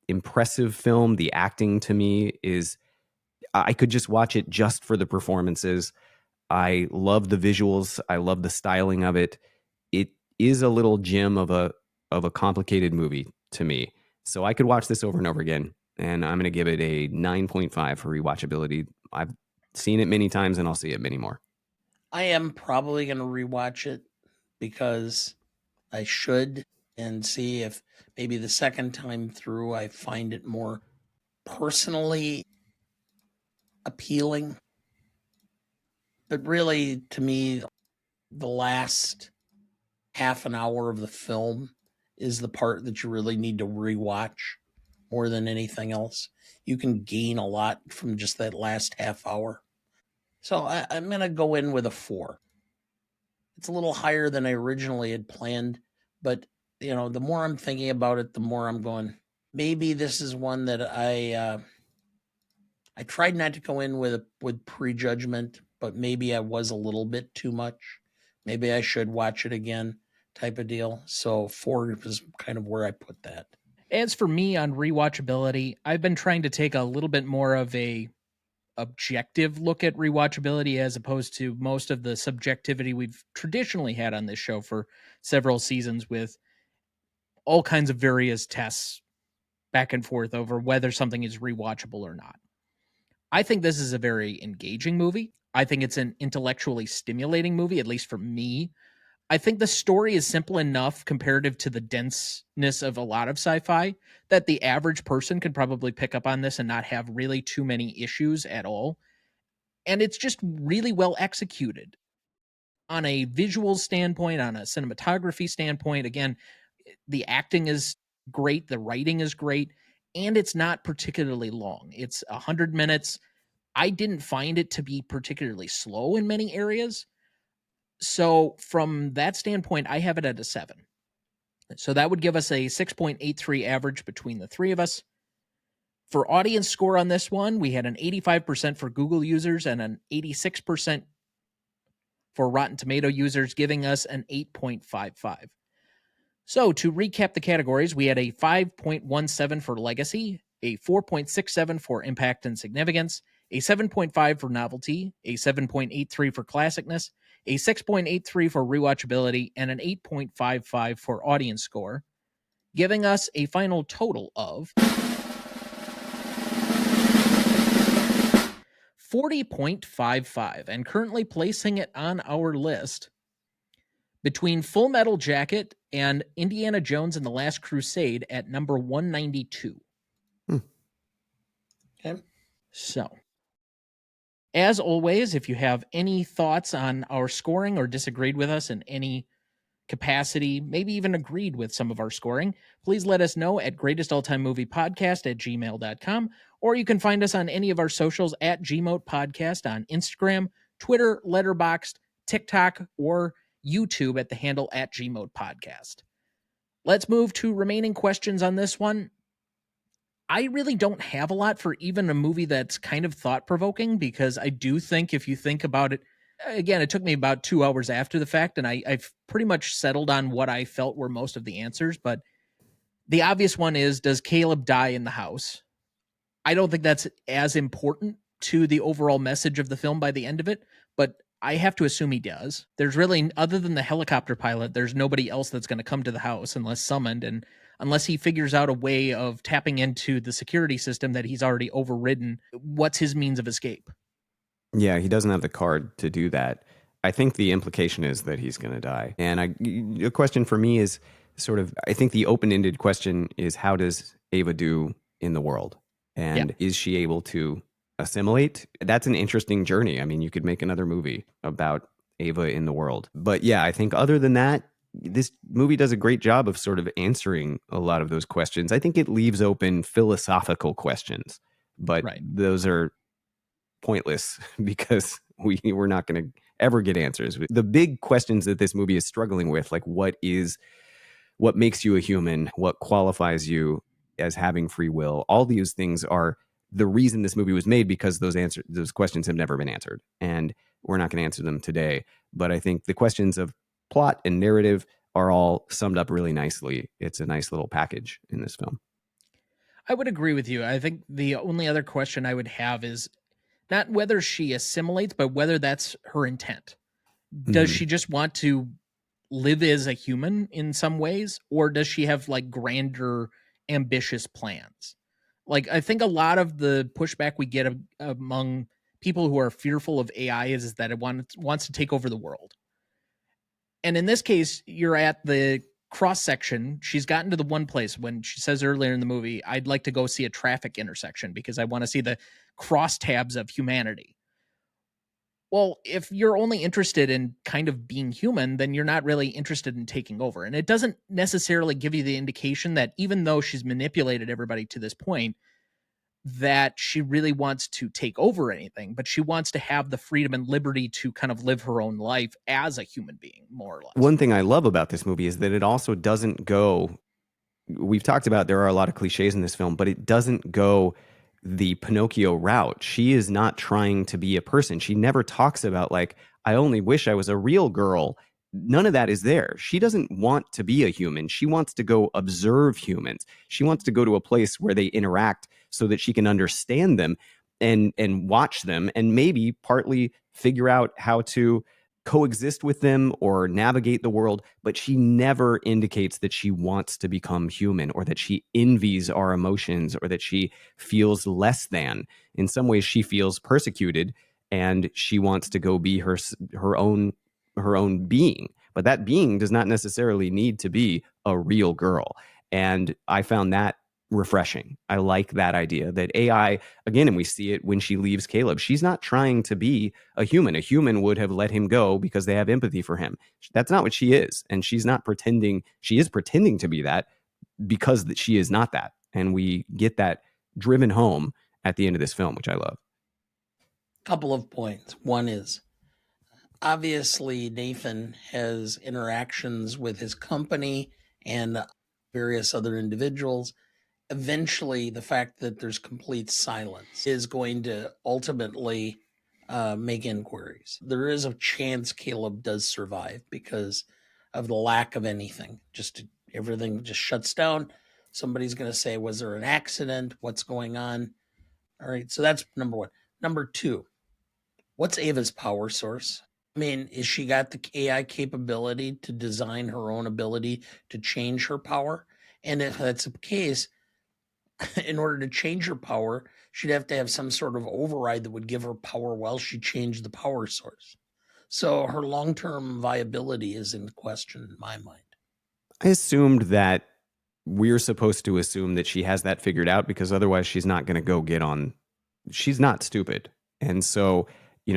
impressive film, the acting to me is, I could just watch it just for the performances. I love the visuals. I love the styling of it. It is a little gem of a complicated movie to me. So I could watch this over and over again, and I'm going to give it a 9.5 for rewatchability. I've seen it many times, and I'll see it many more. I am probably going to rewatch it because I should, and see if maybe the second time through I find it more personally appealing. But really, to me, the last half an hour of the film is the part that you really need to rewatch more than anything else. You can gain a lot from just that last half hour. So I'm going to go in with a 4. It's a little higher than I originally had planned, but the more I'm thinking about it, the more I'm going, maybe this is one that I tried not to go in with prejudgment, but maybe I was a little bit too much. Maybe I should watch it again, type of deal. So 4 is kind of where I put that. As for me on rewatchability, I've been trying to take a little bit more of a objective look at rewatchability as opposed to most of the subjectivity we've traditionally had on this show for several seasons, with all kinds of various tests back and forth over whether something is rewatchable or not. I think this is a very engaging movie. I think it's an intellectually stimulating movie, at least for me. I think the story is simple enough comparative to the denseness of a lot of sci-fi that the average person could probably pick up on this and not have really too many issues at all. And it's just really well executed on a visual standpoint, on a cinematography standpoint. Again, the acting is great, the writing is great, and it's not particularly long. It's 100 minutes. I didn't find it to be particularly slow in many areas. So from that standpoint, I have it at a 7. So that would give us a 6.83 average between the three of us. For audience score on this one, we had an 85% for Google users and an 86% for Rotten Tomato users, giving us an 8.55. So to recap the categories, we had a 5.17 for legacy, a 4.67 for impact and significance, a 7.5 for novelty, a 7.83 for classicness, a 6.83 for rewatchability, and an 8.55 for audience score, giving us a final total of 40.55, and currently placing it on our list between Full Metal Jacket and Indiana Jones and the Last Crusade at number 192. Okay. So, as always, if you have any thoughts on our scoring or disagreed with us in any capacity, maybe even agreed with some of our scoring, please let us know at greatestaltimemoviepodcast@gmail.com, or you can find us on any of our socials at Gmote Podcast on Instagram, Twitter, Letterboxd, TikTok, or YouTube at the handle at Gmode Podcast. Let's move to remaining questions on this one. I really don't have a lot for even a movie that's kind of thought-provoking, because I do think if you think about it, again, it took me about 2 hours after the fact, and I've pretty much settled on what I felt were most of the answers, but the obvious one is, does Caleb die in the house? I don't think that's as important to the overall message of the film by the end of it, but I have to assume he does. There's really, other than the helicopter pilot, there's nobody else that's going to come to the house unless summoned, and unless he figures out a way of tapping into the security system that he's already overridden, what's his means of escape? Yeah, he doesn't have the card to do that. I think the implication is that he's going to die. And a question for me is sort of, I think the open-ended question is, how does Ava do in the world? And is she able to assimilate? That's an interesting journey. I mean, you could make another movie about Ava in the world. But yeah, I think other than that, this movie does a great job of sort of answering a lot of those questions. I think it leaves open philosophical questions, but those are pointless because we're not going to ever get answers. The big questions that this movie is struggling with, like what makes you a human, what qualifies you as having free will, all these things are the reason this movie was made, because those questions have never been answered, and we're not going to answer them today. But I think the questions of plot and narrative are all summed up really nicely. It's a nice little package in this film. I would agree with you. I think the only other question I would have is not whether she assimilates, but whether that's her intent. Does she just want to live as a human in some ways, or does she have like grander, ambitious plans? Like, I think a lot of the pushback we get among people who are fearful of AI is that it wants to take over the world. And in this case, you're at the cross section. She's gotten to the one place when she says earlier in the movie, I'd like to go see a traffic intersection because I want to see the crosstabs of humanity. Well, if you're only interested in kind of being human, then you're not really interested in taking over. And it doesn't necessarily give you the indication that even though she's manipulated everybody to this point, that she really wants to take over anything, but she wants to have the freedom and liberty to kind of live her own life as a human being, more or less. One thing I love about this movie is that it also doesn't go, we've talked about there are a lot of cliches in this film, but it doesn't go the Pinocchio route. She is not trying to be a person. She never talks about like, I only wish I was a real girl. None of that is there. She doesn't want to be a human. She wants to go observe humans. She wants to go to a place where they interact so that she can understand them and watch them and maybe partly figure out how to coexist with them or navigate the world. But she never indicates that she wants to become human or that she envies our emotions or that she feels less than. In some ways, she feels persecuted and she wants to go be her own being, but that being does not necessarily need to be a real girl. And I found that refreshing. I like that idea that AI, again, and we see it when she leaves Caleb, she's not trying to be a human. A human would have let him go because they have empathy for him. That's not what she is. And she's not pretending. She is pretending to be that because she is not that. And we get that driven home at the end of this film, which I love. Couple of points. One is, obviously, Nathan has interactions with his company and various other individuals. Eventually, the fact that there's complete silence is going to ultimately make inquiries. There is a chance Caleb does survive because of the lack of anything. Everything just shuts down. Somebody's going to say, was there an accident? What's going on? All right, so that's number one. Number two, what's Ava's power source? I mean, is she got the AI capability to design her own ability to change her power? And if that's the case, in order to change her power, she'd have to have some sort of override that would give her power while she changed the power source. So her long-term viability is in question in my mind. I assumed that we're supposed to assume that she has that figured out because otherwise she's not going to go get on. She's not stupid. And so,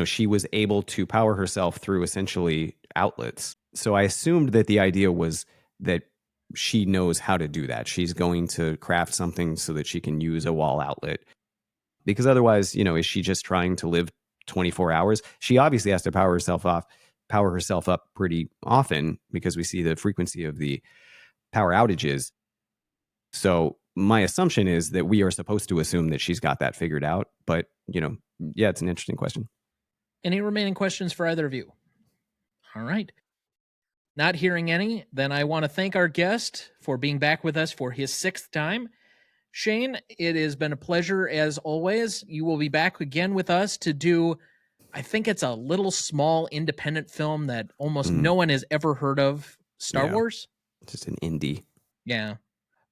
she was able to power herself through essentially outlets. So I assumed that the idea was that she knows how to do that. She's going to craft something so that she can use a wall outlet. Because otherwise, is she just trying to live 24 hours? She obviously has to power herself up pretty often because we see the frequency of the power outages. So my assumption is that we are supposed to assume that she's got that figured out. But, yeah, it's an interesting question. Any remaining questions for either of you? All right. Not hearing any, then I want to thank our guest for being back with us for his 6th time. Shane, it has been a pleasure as always. You will be back again with us to do, I think it's a little small independent film that almost no one has ever heard of, Star Wars. Just an indie. Yeah.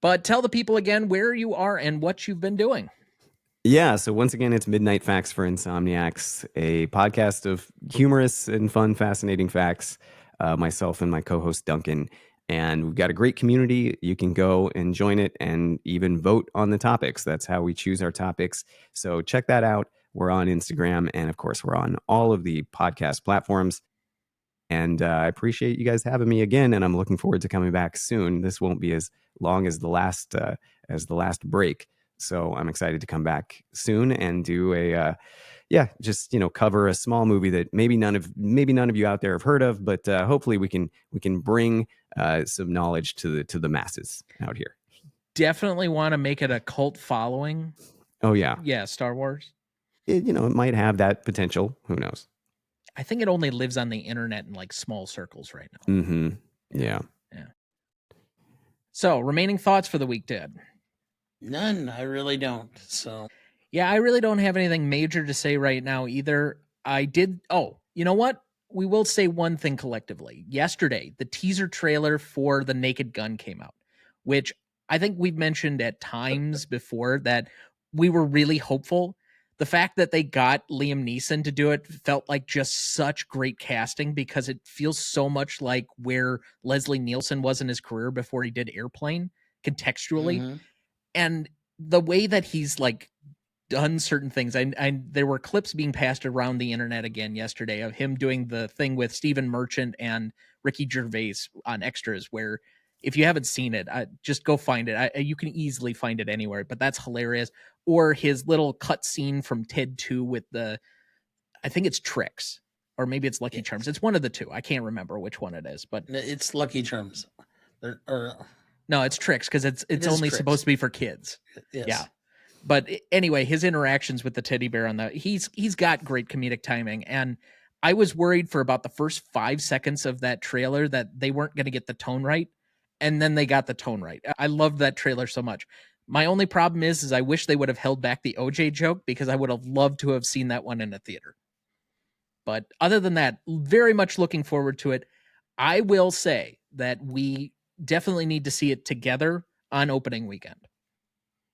But tell the people again where you are and what you've been doing. Yeah, so once again, it's Midnight Facts for Insomniacs, a podcast of humorous and fun, fascinating facts. Myself and my co-host Duncan, and we've got a great community. You can go and join it and even vote on the topics. That's how we choose our topics. So check that out. We're on Instagram, and of course, we're on all of the podcast platforms. And I appreciate you guys having me again, and I'm looking forward to coming back soon. This won't be as long as the last break. So I'm excited to come back soon and do cover a small movie that maybe none of you out there have heard of, but hopefully we can bring some knowledge to the masses out here. Definitely want to make it a cult following. Oh yeah, yeah, Star Wars. It might have that potential. Who knows? I think it only lives on the internet in like small circles right now. Mm-hmm. Yeah. So, remaining thoughts for the week, Ted? None. I really don't. So, yeah, I really don't have anything major to say right now either. I did. Oh, you know what? We will say one thing collectively. Yesterday, the teaser trailer for The Naked Gun came out, which I think we've mentioned at times before that we were really hopeful. The fact that they got Liam Neeson to do it felt like just such great casting because it feels so much like where Leslie Nielsen was in his career before he did Airplane contextually. And the way that he's like done certain things, I there were clips being passed around the internet again yesterday of him doing the thing with Stephen Merchant and Ricky Gervais on Extras, where if you haven't seen it, just go find it. You can easily find it anywhere, but that's hilarious. Or his little cut scene from Ted 2 with I think it's Tricks, or maybe it's Lucky Charms. It's one of the two. I can't remember which one it is, but it's Lucky Charms. No, it's Tricks because it's only Tricks. supposed to be for kids. Yes. Yeah. But anyway, his interactions with the teddy bear on he's got great comedic timing. And I was worried for about the first 5 seconds of that trailer that they weren't going to get the tone right. And then they got the tone right. I loved that trailer so much. My only problem is I wish they would have held back the OJ joke because I would have loved to have seen that one in a theater. But other than that, very much looking forward to it. I will say that we definitely need to see it together on opening weekend.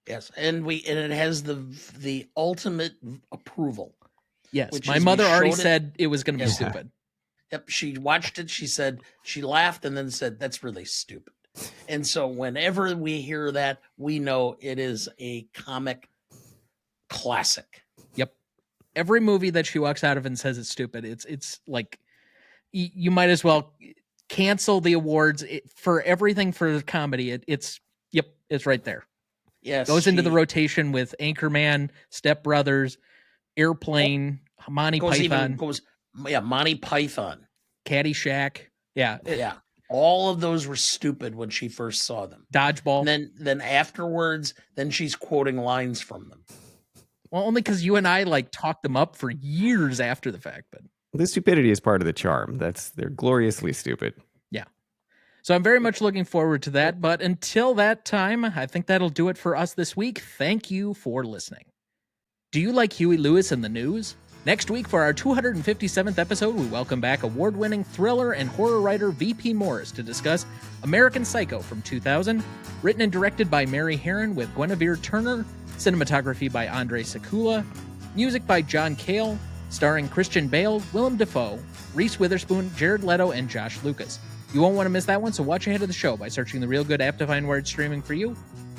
Yes, and it has the ultimate approval. Yes, my mother already said it was going to be stupid. Yep, she watched it. She said she laughed and then said, "That's really stupid." And so whenever we hear that, we know it is a comic classic. Yep, every movie that she walks out of and says it's stupid, it's like you might as well cancel the awards for everything for comedy. It's right there. Yes, goes into the rotation with Anchorman, Step Brothers, Airplane, Monty Python. Monty Python, Caddyshack. Yeah. All of those were stupid when she first saw them. Dodgeball. And then afterwards, then she's quoting lines from them. Well, only because you and I like talked them up for years after the fact, but the stupidity is part of the charm. They're gloriously stupid. Yeah. So I'm very much looking forward to that. But until that time, I think that'll do it for us this week. Thank you for listening. Do you like Huey Lewis and the News? Next week, for our 257th episode, we welcome back award-winning thriller and horror writer V.P. Morris to discuss American Psycho from 2000, written and directed by Mary Herron with Guinevere Turner, cinematography by Andre Sekula, music by John Cale, starring Christian Bale, Willem Dafoe, Reese Witherspoon, Jared Leto, and Josh Lucas. You won't want to miss that one, so watch ahead of the show by searching the Real Good app to find where it's streaming for you.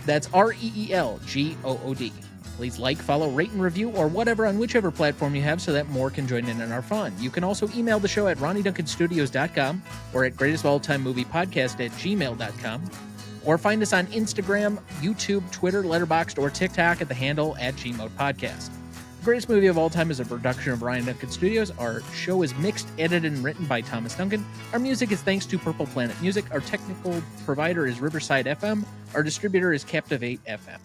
That's REELGOOD. Please like, follow, rate, and review, or whatever on whichever platform you have so that more can join in our fun. You can also email the show at RonnieDuncanStudios.com or at GreatestOfAllTimeMoviePodcast@gmail.com, or find us on Instagram, YouTube, Twitter, Letterboxd, or TikTok at the handle @GModePodcast. The Greatest Movie of All Time is a production of Ryan Duncan Studios. Our show is mixed, edited, and written by Thomas Duncan. Our music is thanks to Purple Planet Music. Our technical provider is Riverside FM. Our distributor is Captivate FM.